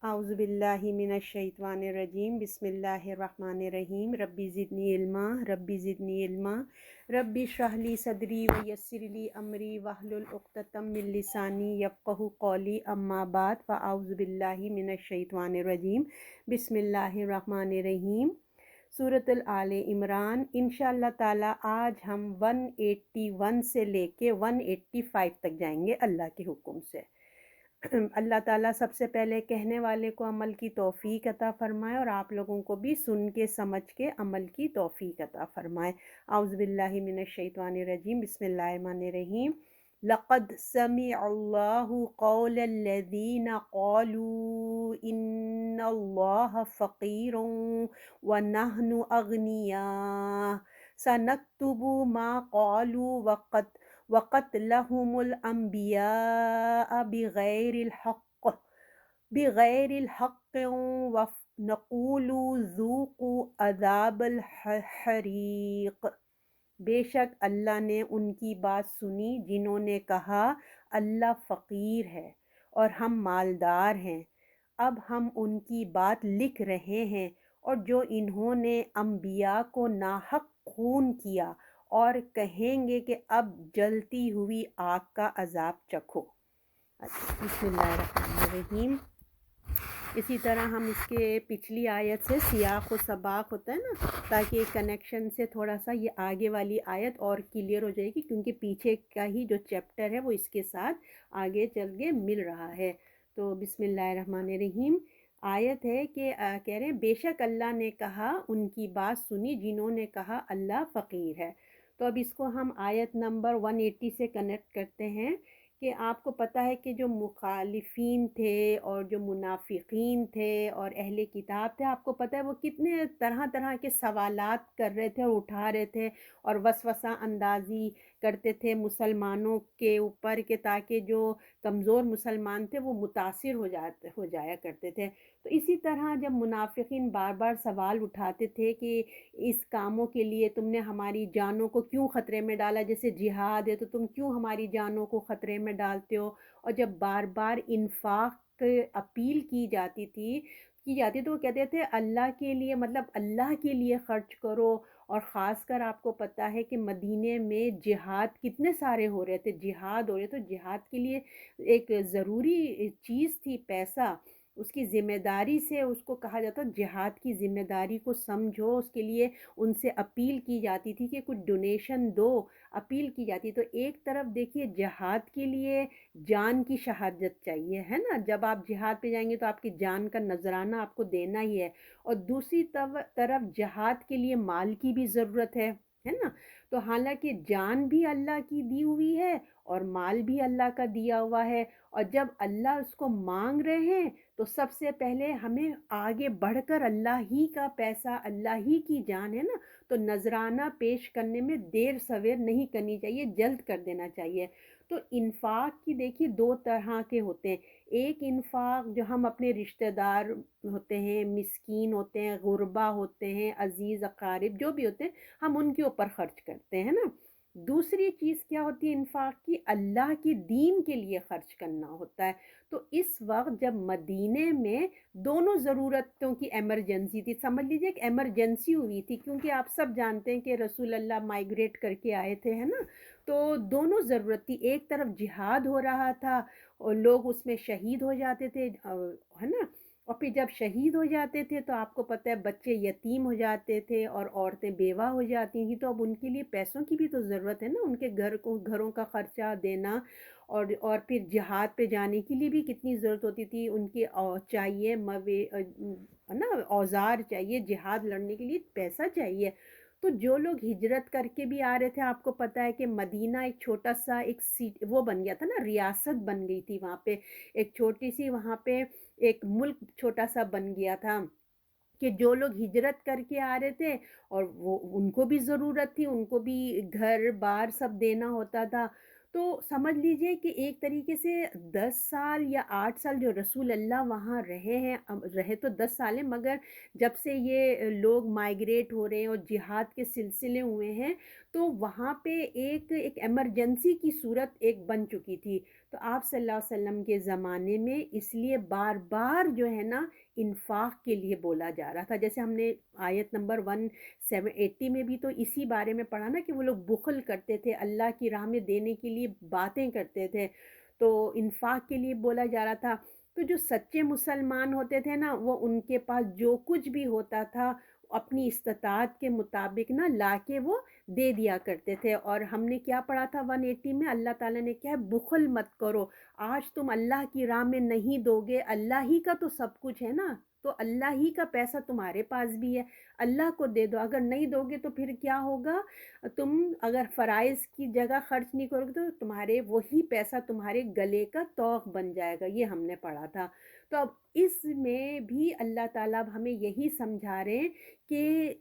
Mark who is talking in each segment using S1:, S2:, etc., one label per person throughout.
S1: اعوذ باللہ من الشیطان الرجیم بسم اللہ الرحمن الرحیم ربی زدنی علما ربی زدنی علما ربی اشرح لی صدری ویسر لی امری واحلل عقدۃ من لسانی یفقہوا قولی اما بعد فاعوذ باللہ من الشیطان الرجیم بسم اللہ الرحمن الرحیم سورۃ آل عمران انشاءاللہ تعالی آج ہم 181 سے لے کے 185 تک جائیں گے اللہ کے حکم سے۔ اللہ تعالیٰ سب سے پہلے کہنے والے کو عمل کی توفیق عطا فرمائے اور آپ لوگوں کو بھی سن کے سمجھ کے عمل کی توفیق عطا فرمائے۔ اعوذ باللہ من الشیطان الرجیم بسم اللہ الرحمن الرحیم لقد سمع اللہ قول الذین قالوا ان اللہ فقیر ونحن اغنیاء سنکتب ما قالوا وقتلهم الانبیاء بغیر الحق ونقول ذوقوا عذاب الحریق۔ بے شک اللہ نے ان کی بات سنی جنہوں نے کہا اللہ فقیر ہے اور ہم مالدار ہیں۔ اب ہم ان کی بات لکھ رہے ہیں، اور جو انہوں نے انبیاء کو ناحق خون کیا، اور کہیں گے کہ اب جلتی ہوئی آگ کا عذاب چکھو۔ بسم اللہ الرحمن الرحیم۔ اسی طرح ہم اس کے پچھلی آیت سے سیاق و سباق ہوتا ہے نا، تاکہ کنیکشن سے تھوڑا سا یہ آگے والی آیت اور کلیئر ہو جائے گی، کیونکہ پیچھے کا ہی جو چیپٹر ہے وہ اس کے ساتھ آگے چل کے مل رہا ہے۔ تو بسم اللہ الرحمن الرحیم آیت ہے کہ کہہ رہے ہیں بے شک اللہ نے کہا، ان کی بات سنی جنہوں نے کہا اللہ فقیر ہے۔ تو اب اس کو ہم آیت نمبر 180 سے کنیکٹ کرتے ہیں کہ آپ کو پتہ ہے کہ جو مخالفین تھے اور جو منافقین تھے اور اہل کتاب تھے، آپ کو پتہ ہے وہ کتنے طرح طرح کے سوالات کر رہے تھے اور اٹھا رہے تھے اور وسوسہ اندازی کرتے تھے مسلمانوں کے اوپر، کہ تاکہ جو کمزور مسلمان تھے وہ متاثر ہو جایا کرتے تھے۔ تو اسی طرح جب منافقین بار بار سوال اٹھاتے تھے کہ اس کاموں کے لیے تم نے ہماری جانوں کو کیوں خطرے میں ڈالا، جیسے جہاد ہے تو تم کیوں ہماری جانوں کو خطرے میں ڈالتے ہو، اور جب بار بار انفاق اپیل کی جاتی تو وہ کہتے تھے اللہ کے لیے، مطلب اللہ کے لیے خرچ کرو۔ اور خاص کر آپ کو پتہ ہے کہ مدینے میں جہاد کتنے سارے ہو رہے تھے، جہاد ہو رہے، تو جہاد کے لیے ایک ضروری چیز تھی پیسہ، اس کی ذمہ داری سے اس کو کہا جاتا، جہاد کی ذمہ داری کو سمجھو، اس کے لیے ان سے اپیل کی جاتی تھی کہ کچھ ڈونیشن دو، اپیل کی جاتی۔ تو ایک طرف دیکھیے جہاد کے لیے جان کی شہادت چاہیے، ہے نا، جب آپ جہاد پہ جائیں گے تو آپ کی جان کا نذرانہ آپ کو دینا ہی ہے، اور دوسری طرف جہاد کے لیے مال کی بھی ضرورت ہے نا۔ تو حالانکہ جان بھی اللہ کی دی ہوئی ہے اور مال بھی اللہ کا دیا ہوا ہے، اور جب اللہ اس کو مانگ رہے ہیں تو سب سے پہلے ہمیں آگے بڑھ کر اللہ ہی کا پیسہ، اللہ ہی کی جان ہے نا، تو نذرانہ پیش کرنے میں دیر سویر نہیں کرنی چاہیے، جلد کر دینا چاہیے۔ تو انفاق کی دیکھیے دو طرح کے ہوتے ہیں، ایک انفاق جو ہم اپنے رشتہ دار ہوتے ہیں، مسکین ہوتے ہیں، غربا ہوتے ہیں، عزیز اقارب جو بھی ہوتے ہیں، ہم ان کے اوپر خرچ کرتے ہیں نا۔ دوسری چیز کیا ہوتی ہے انفاق کی، اللہ کی دین کے لیے خرچ کرنا ہوتا ہے۔ تو اس وقت جب مدینے میں دونوں ضرورتوں کی ایمرجنسی تھی، سمجھ لیجئے ایک ایمرجنسی ہوئی تھی، کیونکہ آپ سب جانتے ہیں کہ رسول اللہ مائیگریٹ کر کے آئے تھے، ہے نا، تو دونوں ضرورت تھی، ایک طرف جہاد ہو رہا تھا اور لوگ اس میں شہید ہو جاتے تھے، ہے نا، اور پھر جب شہید ہو جاتے تھے تو آپ کو پتہ ہے بچے یتیم ہو جاتے تھے اور عورتیں بیوہ ہو جاتی تھیں، تو اب ان کے لیے پیسوں کی بھی تو ضرورت ہے نا، ان کے گھروں کا خرچہ دینا، اور پھر جہاد پہ جانے کے لیے بھی کتنی ضرورت ہوتی تھی، ان کی چاہیے ہے نا، اوزار چاہیے، جہاد لڑنے کے لیے پیسہ چاہیے۔ تو جو لوگ ہجرت کر کے بھی آ رہے تھے، آپ کو پتہ ہے کہ مدینہ ایک چھوٹا سا ایک وہ بن گیا تھا نا، ریاست بن گئی تھی وہاں پہ، ایک چھوٹی سی وہاں پہ ایک ملک چھوٹا سا بن گیا تھا، کہ جو لوگ ہجرت کر کے آ رہے تھے اور وہ ان کو بھی ضرورت تھی، ان کو بھی گھر بار سب دینا ہوتا تھا۔ تو سمجھ لیجئے کہ ایک طریقے سے 10 سال یا 8 سال جو رسول اللہ وہاں رہے ہیں، رہے تو 10 سال ہیں، مگر جب سے یہ لوگ مائیگریٹ ہو رہے ہیں اور جہاد کے سلسلے ہوئے ہیں، تو وہاں پہ ایک ایمرجنسی کی صورت ایک بن چکی تھی۔ تو آپ صلی اللہ علیہ وسلم کے زمانے میں اس لیے بار بار جو ہے نا انفاق کے لیے بولا جا رہا تھا. جیسے ہم نے آیت نمبر 180 میں بھی تو اسی بارے میں پڑھا نا کہ وہ لوگ بخل کرتے تھے، اللہ کی راہ میں دینے کے لیے باتیں کرتے تھے، تو انفاق کے لیے بولا جا رہا تھا. تو جو سچے مسلمان ہوتے تھے نا، وہ ان کے پاس جو کچھ بھی ہوتا تھا اپنی استطاعت کے مطابق نا لا کے وہ دے دیا کرتے تھے. اور ہم نے کیا پڑھا تھا 180 میں؟ اللہ تعالیٰ نے کیا ہے، بخل مت کرو. آج تم اللہ کی راہ میں نہیں دو گے، اللہ ہی کا تو سب کچھ ہے نا، تو اللہ ہی کا پیسہ تمہارے پاس بھی ہے، اللہ کو دے دو. اگر نہیں دو گے تو پھر کیا ہوگا؟ تم اگر فرائض کی جگہ خرچ نہیں کرو گے تو تمہارے وہی پیسہ تمہارے گلے کا طوق بن جائے گا. یہ ہم نے پڑھا تھا. تو اب اس میں بھی اللہ تعالیٰ اب ہمیں یہی سمجھا رہے ہیں کہ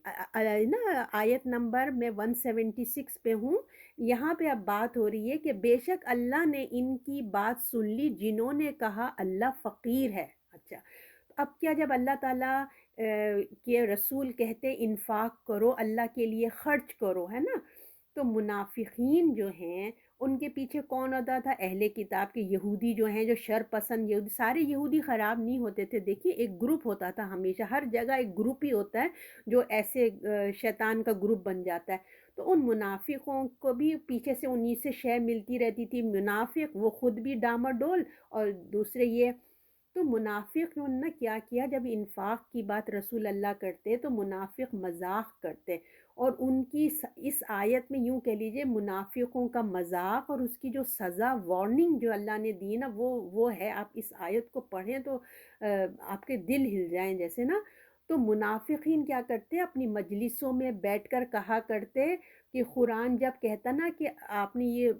S1: نا آیت نمبر میں 176 پہ ہوں، یہاں پہ اب بات ہو رہی ہے کہ بے شک اللہ نے ان کی بات سن لی جنہوں نے کہا اللہ فقیر ہے. اچھا، اب کیا جب اللہ تعالیٰ کے رسول کہتے انفاق کرو، اللہ کے لیے خرچ کرو، ہے نا، تو منافقین جو ہیں ان کے پیچھے کون ہوتا تھا؟ اہل کتاب کے یہودی جو ہیں، جو شر پسند یہودی. سارے یہودی خراب نہیں ہوتے تھے، دیکھیے ایک گروپ ہوتا تھا، ہمیشہ ہر جگہ ایک گروپ ہی ہوتا ہے جو ایسے شیطان کا گروپ بن جاتا ہے. تو ان منافقوں کو بھی پیچھے سے انہی سے شے ملتی رہتی تھی. منافق وہ خود بھی ڈامر اور دوسرے یہ. تو منافق نے کیا کیا، جب انفاق کی بات رسول اللہ کرتے تو منافق مذاق کرتے. اور ان کی اس آیت میں یوں کہہ لیجئے منافقوں کا مذاق اور اس کی جو سزا وارننگ جو اللہ نے دی نا، وہ ہے. آپ اس آیت کو پڑھیں تو آپ کے دل ہل جائیں جیسے نا. تو منافقین کیا کرتے، اپنی مجلسوں میں بیٹھ کر کہا کرتے کہ قرآن جب کہتا نا کہ آپ نے یہ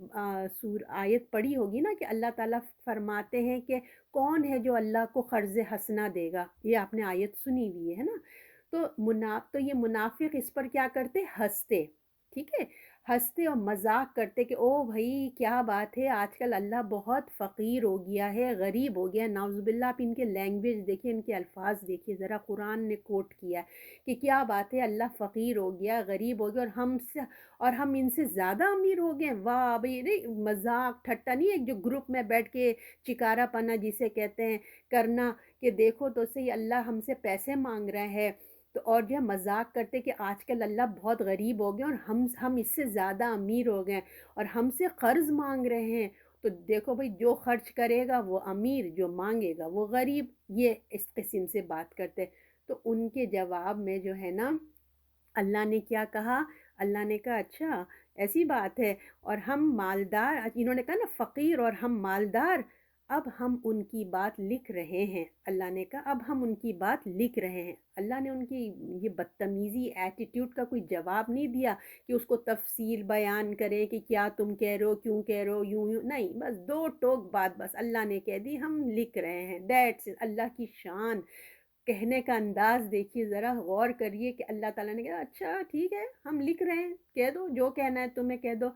S1: آیت پڑھی ہوگی نا کہ اللہ تعالیٰ فرماتے ہیں کہ کون ہے جو اللہ کو قرض حسنہ دے گا، یہ آپ نے آیت سنی ہوئی ہے نا. تو یہ منافق اس پر کیا کرتے، ہنستے. ٹھیک ہے، ہنستے اور مذاق کرتے کہ او بھائی کیا بات ہے، آج کل اللہ بہت فقیر ہو گیا ہے، غریب ہو گیا ہے. نعوذ باللہ. آپ ان کے لینگویج دیکھیے، ان کے الفاظ دیکھیے ذرا، قرآن نے کوٹ کیا ہے کہ کیا بات ہے، اللہ فقیر ہو گیا، غریب ہو گیا، اور ہم ان سے زیادہ امیر ہو گئے. واہ بھائی، نہیں مذاق ٹھٹا نہیں، ایک جو گروپ میں بیٹھ کے چکارا پنا جسے کہتے ہیں کرنا، کہ دیکھو تو صحیح اللہ ہم سے پیسے مانگ رہے ہیں. تو اور جو ہے مذاق کرتے کہ آج کل اللہ بہت غریب ہو گئے اور ہم اس سے زیادہ امیر ہو گئے اور ہم سے قرض مانگ رہے ہیں. تو دیکھو بھائی، جو خرچ کرے گا وہ امیر، جو مانگے گا وہ غریب. یہ اس قسم سے بات کرتے. تو ان کے جواب میں جو ہے نا اللہ نے کیا کہا؟ اللہ نے کہا اچھا ایسی بات ہے، اور ہم مالدار، انہوں نے کہا نا فقیر اور ہم مالدار، اب ہم ان کی بات لکھ رہے ہیں. اللہ نے کہا اب ہم ان کی بات لکھ رہے ہیں. اللہ نے ان کی یہ بدتمیزی ایٹیٹیوڈ کا کوئی جواب نہیں دیا کہ اس کو تفصیل بیان کرے کہ کیا تم کہہ رہے ہو، کیوں کہہ رہے ہو، یوں یوں نہیں، بس دو ٹوک بات بس اللہ نے کہہ دی، ہم لکھ رہے ہیں. دیٹس اللہ کی شان. کہنے کا انداز دیکھیے ذرا، غور کریے کہ اللہ تعالیٰ نے کہا اچھا ٹھیک ہے ہم لکھ رہے ہیں، کہہ دو جو کہنا ہے تمہیں کہہ دو.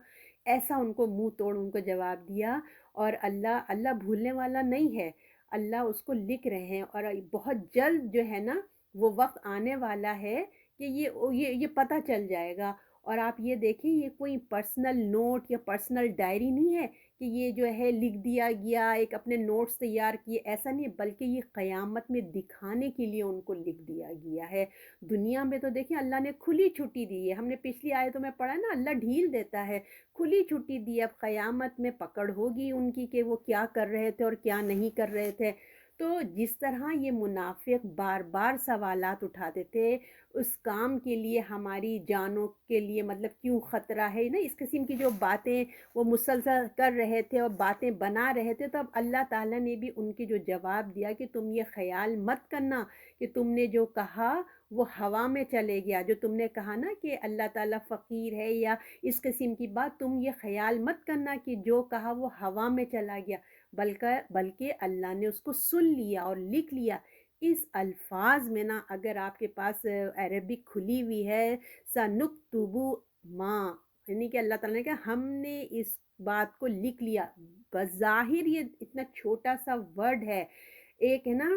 S1: ایسا ان کو منہ توڑ ان کو جواب دیا. اور اللہ بھولنے والا نہیں ہے، اللہ اس کو لکھ رہے ہیں. اور بہت جلد جو ہے نا وہ وقت آنے والا ہے کہ یہ پتہ چل جائے گا. اور آپ یہ دیکھیں، یہ کوئی پرسنل نوٹ یا پرسنل ڈائری نہیں ہے کہ یہ جو ہے لکھ دیا گیا، ایک اپنے نوٹس تیار کیے، ایسا نہیں، بلکہ یہ قیامت میں دکھانے کے لیے ان کو لکھ دیا گیا ہے. دنیا میں تو دیکھیں اللہ نے کھلی چھٹی دی ہے، ہم نے پچھلی آیتوں میں پڑھا نا اللہ ڈھیل دیتا ہے، کھلی چھٹی دی. اب قیامت میں پکڑ ہوگی ان کی کہ وہ کیا کر رہے تھے اور کیا نہیں کر رہے تھے. تو جس طرح یہ منافق بار بار سوالات اٹھاتے تھے اس کام کے لیے، ہماری جانوں کے لیے مطلب کیوں خطرہ ہے نا، اس قسم کی جو باتیں وہ مسلسل کر رہے تھے اور باتیں بنا رہے تھے. تو اب اللہ تعالیٰ نے بھی ان کے جو جواب دیا کہ تم یہ خیال مت کرنا کہ تم نے جو کہا وہ ہوا میں چلے گیا. جو تم نے کہا نا کہ اللہ تعالیٰ فقیر ہے یا اس قسم کی بات، تم یہ خیال مت کرنا کہ جو کہا وہ ہوا میں چلا گیا، بلکہ اللہ نے اس کو سن لیا اور لکھ لیا. اس الفاظ میں نا اگر آپ کے پاس عربک کھلی ہوئی ہے، سنکتبو ماں، یعنی کہ اللہ تعالیٰ نے کہا ہم نے اس بات کو لکھ لیا. بظاہر یہ اتنا چھوٹا سا ورڈ ہے، ایک ہے نا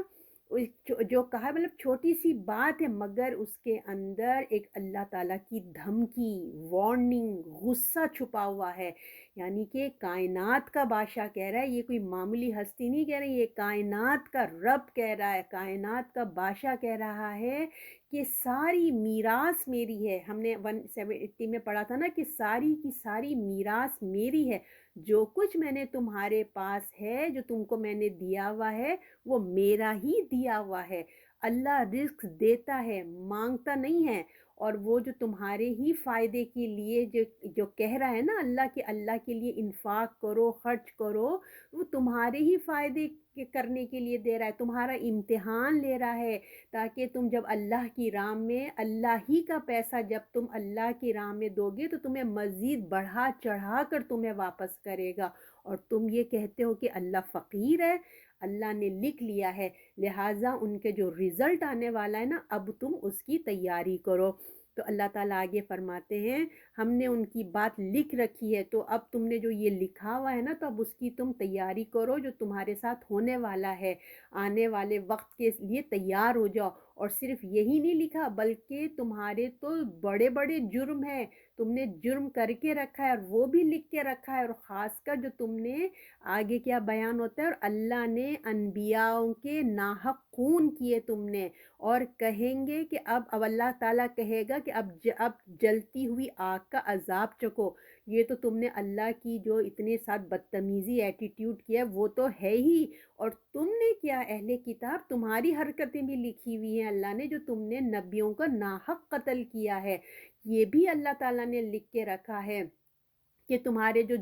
S1: جو کہا مطلب چھوٹی سی بات ہے، مگر اس کے اندر ایک اللہ تعالیٰ کی دھمکی، وارننگ، غصہ چھپا ہوا ہے یعنی کہ کائنات کا بادشاہ کہہ رہا ہے، یہ کوئی معمولی ہستی نہیں کہہ رہی، یہ کائنات کا رب کہہ رہا ہے، کائنات کا بادشاہ کہہ رہا ہے کہ ساری میراث میری ہے۔ ہم نے 170 میں پڑھا تھا نا کہ ساری کی ساری میراث میری ہے، جو کچھ میں نے تمہارے پاس ہے، جو تم کو میں نے دیا ہوا ہے، وہ میرا ہی دیا ہوا ہے۔ اللہ رزق دیتا ہے، مانگتا نہیں ہے، اور وہ جو تمہارے ہی فائدے کے لیے جو جو کہہ رہا ہے نا اللہ کے لیے انفاق کرو، خرچ کرو، وہ تمہارے ہی فائدے کرنے کے لیے دے رہا ہے، تمہارا امتحان لے رہا ہے، تاکہ تم جب اللہ کی راہ میں اللہ ہی کا پیسہ جب تم اللہ کی راہ میں دو گے تو تمہیں مزید بڑھا چڑھا کر تمہیں واپس کرے گا، اور تم یہ کہتے ہو کہ اللہ فقیر ہے۔ اللہ نے لکھ لیا ہے، لہٰذا ان کے جو رزلٹ آنے والا ہے نا، اب تم اس کی تیاری کرو۔ تو اللہ تعالیٰ آگے فرماتے ہیں ہم نے ان کی بات لکھ رکھی ہے، تو اب تم نے جو یہ لکھا ہوا ہے نا، تو اب اس کی تم تیاری کرو جو تمہارے ساتھ ہونے والا ہے، آنے والے وقت کے لیے تیار ہو جاؤ۔ اور صرف یہی نہیں لکھا بلکہ تمہارے تو بڑے بڑے جرم ہیں، تم نے جرم کر کے رکھا ہے اور وہ بھی لکھ کے رکھا ہے، اور خاص کر جو تم نے آگے کیا بیان ہوتا ہے، اور اللہ نے انبیاءوں کے ناحق خون کیے تم نے، اور کہیں گے کہ اب اللہ تعالیٰ کہے گا کہ اب جلتی ہوئی آگ کا عذاب چکھو۔ یہ تو تم نے اللہ کی جو اتنے ساتھ بدتمیزی ایٹیٹیوڈ کیا ہے وہ تو ہے ہی، اور تم نے کیا اہل کتاب تمہاری حرکتیں بھی لکھی ہوئی ہیں اللہ نے، جو تم نے نبیوں کا ناحق قتل کیا ہے، یہ بھی اللہ تعالیٰ نے لکھ کے رکھا ہے کہ تمہارے جو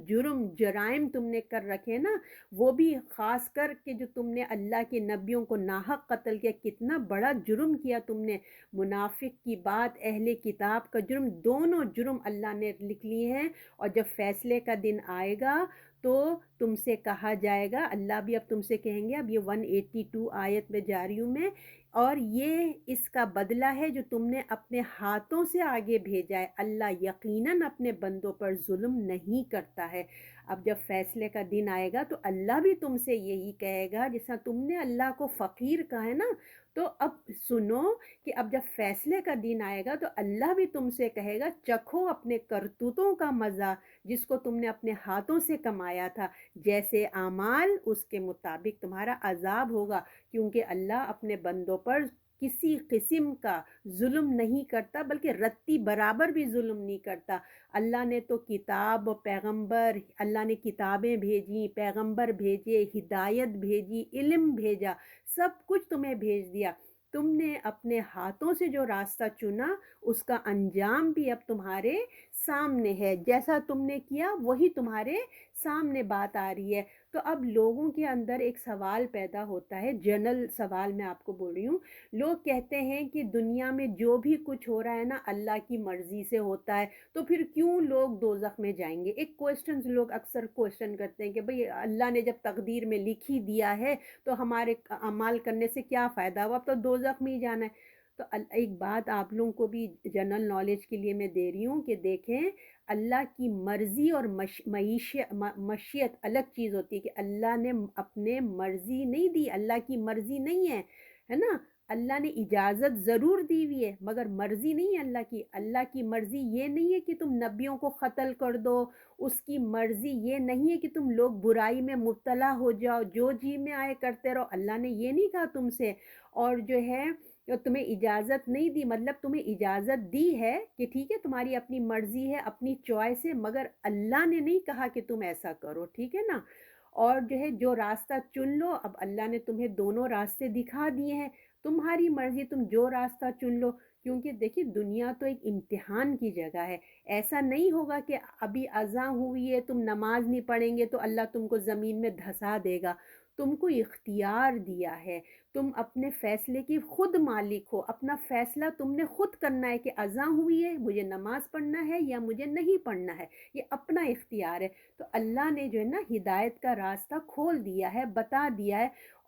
S1: جرائم تم نے کر رکھے نا، وہ بھی خاص کر کے جو تم نے اللہ کے نبیوں کو ناحق قتل کیا، کتنا بڑا جرم کیا تم نے۔ منافق کی بات، اہل کتاب کا جرم، دونوں جرم اللہ نے لکھ لیے ہیں، اور جب فیصلے کا دن آئے گا تو تم سے کہا جائے گا، اللہ بھی اب تم سے کہیں گے، اب یہ 182 آیت میں جاری ہوں میں، اور یہ اس کا بدلہ ہے جو تم نے اپنے ہاتھوں سے آگے بھیجا ہے، اللہ یقیناً اپنے بندوں پر ظلم نہیں کرتا ہے۔ اب جب فیصلے کا دن آئے گا تو اللہ بھی تم سے یہی کہے گا، جس طرح تم نے اللہ کو فقیر کہا ہے نا، تو اب سنو کہ اب جب فیصلے کا دن آئے گا تو اللہ بھی تم سے کہے گا چکھو اپنے کرتوتوں کا مزہ، جس کو تم نے اپنے ہاتھوں سے کمایا تھا، جیسے اعمال اس کے مطابق تمہارا عذاب ہوگا، کیونکہ اللہ اپنے بندوں پر کسی قسم کا ظلم نہیں کرتا، بلکہ رتی برابر بھی ظلم نہیں کرتا۔ اللہ نے تو کتاب و پیغمبر، اللہ نے کتابیں بھیجی، پیغمبر بھیجے، ہدایت بھیجی، علم بھیجا، سب کچھ تمہیں بھیج دیا، تم نے اپنے ہاتھوں سے جو راستہ چنا اس کا انجام بھی اب تمہارے سامنے ہے، جیسا تم نے کیا وہی تمہارے سامنے بات آ رہی ہے۔ تو اب لوگوں کے اندر ایک سوال پیدا ہوتا ہے، جنرل سوال میں آپ کو بول رہی ہوں، لوگ کہتے ہیں کہ دنیا میں جو بھی کچھ ہو رہا ہے نا اللہ کی مرضی سے ہوتا ہے، تو پھر کیوں لوگ دوزخ میں جائیں گے؟ ایک کوشچن لوگ اکثر کوشچن کرتے ہیں کہ بھئی اللہ نے جب تقدیر میں لکھ ہی دیا ہے تو ہمارے اعمال کرنے سے کیا فائدہ ہوا، اب تو دوزخ میں ہی جانا ہے۔ تو ایک بات آپ لوگوں کو بھی جنرل نالج کے لیے میں دے رہی ہوں کہ دیکھیں، اللہ کی مرضی اور مشیت الگ چیز ہوتی ہے، کہ اللہ نے اپنے مرضی نہیں دی، اللہ کی مرضی نہیں ہے نا، اللہ نے اجازت ضرور دی ہوئی ہے مگر مرضی نہیں ہے اللہ کی۔ اللہ کی مرضی یہ نہیں ہے کہ تم نبیوں کو قتل کر دو، اس کی مرضی یہ نہیں ہے کہ تم لوگ برائی میں مبتلا ہو جاؤ، جو جی میں آئے کرتے رہو، اللہ نے یہ نہیں کہا تم سے، اور جو ہے تمہیں اجازت نہیں دی، مطلب تمہیں اجازت دی ہے کہ ٹھیک ہے تمہاری اپنی مرضی ہے، اپنی چوائس ہے، مگر اللہ نے نہیں کہا کہ تم ایسا کرو، ٹھیک ہے نا۔ اور جو ہے جو راستہ چن لو، اب اللہ نے تمہیں دونوں راستے دکھا دیے ہیں، تمہاری مرضی تم جو راستہ چن لو، کیونکہ دیکھیے دنیا تو ایک امتحان کی جگہ ہے، ایسا نہیں ہوگا کہ ابھی اذاں ہوئی ہے تم نماز نہیں پڑھیں گے تو اللہ تم کو زمین میں دھسا دے گا، تم کو اختیار دیا ہے، تم اپنے فیصلے کی خود مالک ہو، اپنا فیصلہ تم نے خود کرنا ہے کہ اذاں ہوئی ہے مجھے نماز پڑھنا ہے یا مجھے نہیں پڑھنا ہے، یہ اپنا اختیار ہے۔ تو اللہ نے جو ہے نا ہدایت کا راستہ کھول دیا ہے، بتا دیا ہے،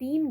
S1: 3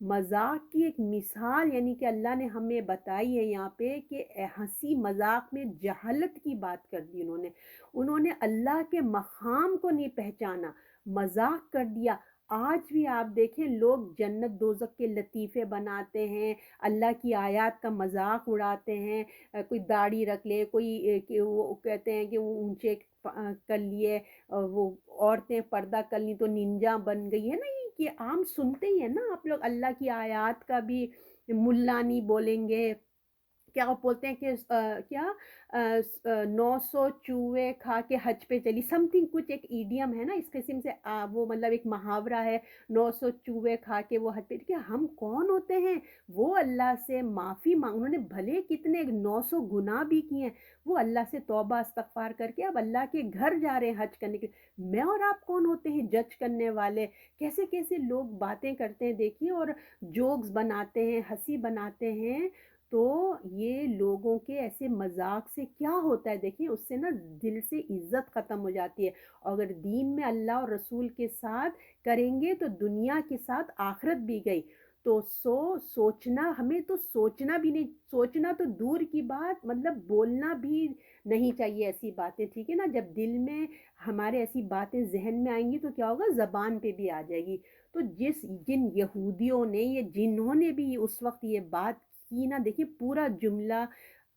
S1: مذاق کی ایک مثال یعنی کہ اللہ نے ہمیں بتائی ہے یہاں پہ کہ ہنسی مذاق میں جہالت کی بات کر دی انہوں نے اللہ کے مقام کو نہیں پہچانا، مذاق کر دیا۔ آج بھی آپ دیکھیں لوگ جنت دوزخ کے لطیفے بناتے ہیں، اللہ کی آیات کا مذاق اڑاتے ہیں، کوئی داڑھی رکھ لے، کوئی کہ وہ کہتے ہیں کہ وہ اونچے کر لیے، وہ عورتیں پردہ کر لی تو ننجا بن گئی ہے نا، یہ عام سنتے ہی ہیں نا آپ لوگ، اللہ کی آیات کا بھی ملا نہیں بولیں گے، کیا وہ بولتے ہیں کہ کیا 900 چوہے کھا کے حج پہ چلی، سم تھنگ کچھ ایک ایڈیم ہے نا اس قسم سے، وہ مطلب ایک محاورہ ہے، 900 چوہے کھا کے وہ حج پہ، کہ ہم کون ہوتے ہیں وہ اللہ سے معافی مانگ، انہوں نے بھلے کتنے 900 گناہ بھی کیے ہیں، وہ اللہ سے توبہ استغفار کر کے اب اللہ کے گھر جا رہے ہیں حج کرنے کے، میں اور آپ کون ہوتے ہیں جج کرنے والے؟ کیسے کیسے لوگ باتیں کرتے ہیں دیکھیے، اور جوکس بناتے ہیں، ہنسی بناتے ہیں، تو یہ لوگوں کے ایسے مذاق سے کیا ہوتا ہے دیکھیں، اس سے نا دل سے عزت ختم ہو جاتی ہے، اگر دین میں اللہ اور رسول کے ساتھ کریں گے تو دنیا کے ساتھ آخرت بھی گئی، تو سوچنا ہمیں تو سوچنا بھی نہیں، سوچنا تو دور کی بات، مطلب بولنا بھی نہیں چاہیے ایسی باتیں، ٹھیک ہے نا، جب دل میں ہمارے ایسی باتیں ذہن میں آئیں گی تو کیا ہوگا، زبان پہ بھی آ جائے گی۔ تو جن یہودیوں نے یہ جنہوں نے بھی اس وقت یہ بات کی نا، دیکھیے پورا جملہ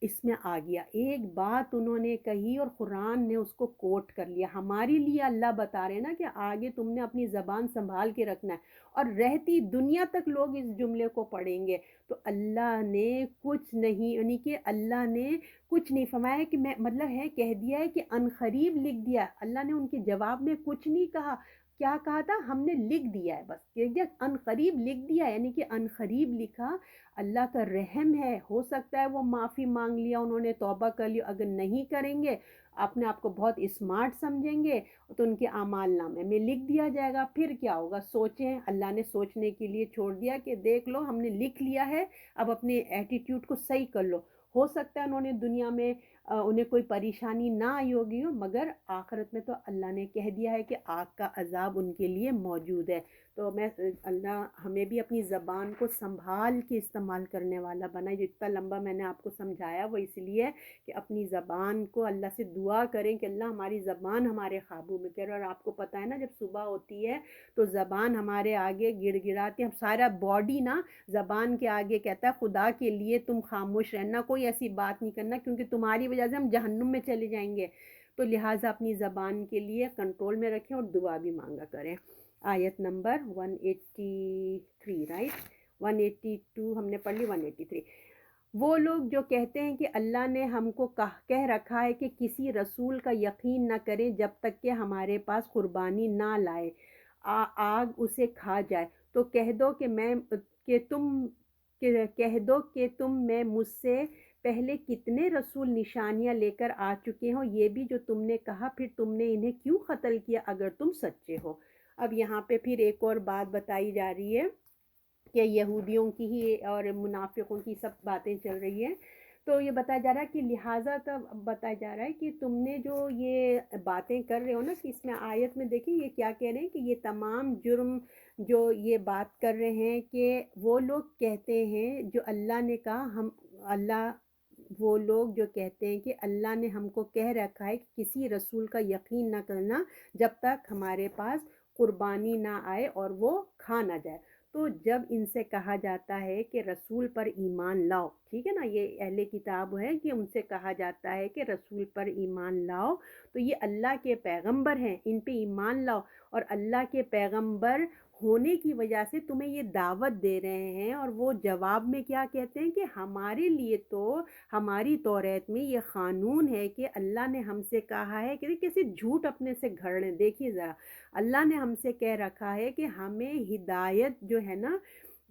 S1: اس میں آ گیا، ایک بات انہوں نے کہی اور قرآن نے اس کو کوٹ کر لیا، ہمارے لیے اللہ بتا رہے ہیں نا کہ آگے تم نے اپنی زبان سنبھال کے رکھنا ہے، اور رہتی دنیا تک لوگ اس جملے کو پڑھیں گے، تو اللہ نے کچھ نہیں، یعنی کہ اللہ نے کچھ نہیں فرمایا کہ میں مطلب ہے کہہ دیا ہے کہ ان قریب لکھ دیا، اللہ نے ان کے جواب میں کچھ نہیں کہا، کیا کہا تھا، ہم نے لکھ دیا ہے، بس کہہ دیا ان قریب لکھ دیا، یعنی کہ ان قریب لکھا، اللہ کا رحم ہے، ہو سکتا ہے وہ معافی مانگ لیا انہوں نے، توبہ کر لیا، اگر نہیں کریں گے اپنے آپ کو بہت اسمارٹ سمجھیں گے تو ان کے اعمال نامے میں لکھ دیا جائے گا، پھر کیا ہوگا، سوچیں، اللہ نے سوچنے کے لیے چھوڑ دیا کہ دیکھ لو ہم نے لکھ لیا ہے، اب اپنے ایٹیٹیوڈ کو صحیح کر لو، ہو سکتا ہے انہوں نے دنیا میں انہیں کوئی پریشانی نہ آئی ہوگی ہو، مگر آخرت میں تو اللہ نے کہہ دیا ہے کہ آگ کا عذاب ان کے لیے موجود ہے، تو میں اللہ ہمیں بھی اپنی زبان کو سنبھال کے استعمال کرنے والا بنائے، جتنا لمبا میں نے آپ کو سمجھایا وہ اس لیے کہ اپنی زبان کو اللہ سے دعا کریں کہ اللہ ہماری زبان ہمارے قابو میں کرے، اور آپ کو پتہ ہے نا جب صبح ہوتی ہے تو زبان ہمارے آگے گڑ گڑاتی ہے، ہم سارا باڈی نا زبان کے آگے کہتا ہے خدا کے لیے تم خاموش رہنا، کوئی ایسی بات نہیں کرنا کیونکہ تمہاری وجہ سے ہم جہنم میں چلے جائیں گے، تو لہٰذا اپنی زبان کے لیے کنٹرول میں رکھیں اور دعا بھی مانگا کریں۔ آیت نمبر 183 رائٹ، 182 ہم نے پڑھ لی، 183، وہ لوگ جو کہتے ہیں کہ اللہ نے ہم کو کہہ رکھا ہے کہ کسی رسول کا یقین نہ کریں جب تک کہ ہمارے پاس قربانی نہ لائے، آگ اسے کھا جائے، تو کہہ دو کہ تم میں مجھ سے پہلے کتنے رسول نشانیاں لے کر آ چکے ہو، یہ بھی جو تم نے کہا، پھر تم نے انہیں کیوں قتل کیا اگر تم سچے ہو۔ اب یہاں پہ پھر ایک اور بات بتائی جا رہی ہے کہ یہودیوں کی ہی اور منافقوں کی سب باتیں چل رہی ہیں، تو یہ بتایا جا رہا ہے کہ لہٰذا تب بتایا جا رہا ہے کہ تم نے جو یہ باتیں کر رہے ہو نا، کہ اس میں آیت میں دیکھیں یہ کیا کہہ رہے ہیں کہ یہ تمام جرم جو یہ بات کر رہے ہیں کہ وہ لوگ کہتے ہیں جو اللہ نے کہا اللہ وہ لوگ جو کہتے ہیں کہ اللہ نے ہم کو کہہ رکھا ہے کہ کسی رسول کا یقین نہ کرنا جب تک ہمارے پاس قربانی نہ آئے اور وہ کھا نہ جائے، تو جب ان سے کہا جاتا ہے کہ رسول پر ایمان لاؤ، ٹھیک ہے نا، یہ اہل کتاب ہے کہ ان سے کہا جاتا ہے کہ رسول پر ایمان لاؤ، تو یہ اللہ کے پیغمبر ہیں، ان پہ ایمان لاؤ، اور اللہ کے پیغمبر ہونے کی وجہ سے تمہیں یہ دعوت دے رہے ہیں، اور وہ جواب میں کیا کہتے ہیں کہ ہمارے لیے تو ہماری توریت میں یہ قانون ہے کہ اللہ نے ہم سے کہا ہے کہ کیسے جھوٹ اپنے سے گھڑ لیں، دیکھیے ذرا، اللہ نے ہم سے کہہ رکھا ہے کہ ہمیں ہدایت جو ہے نا،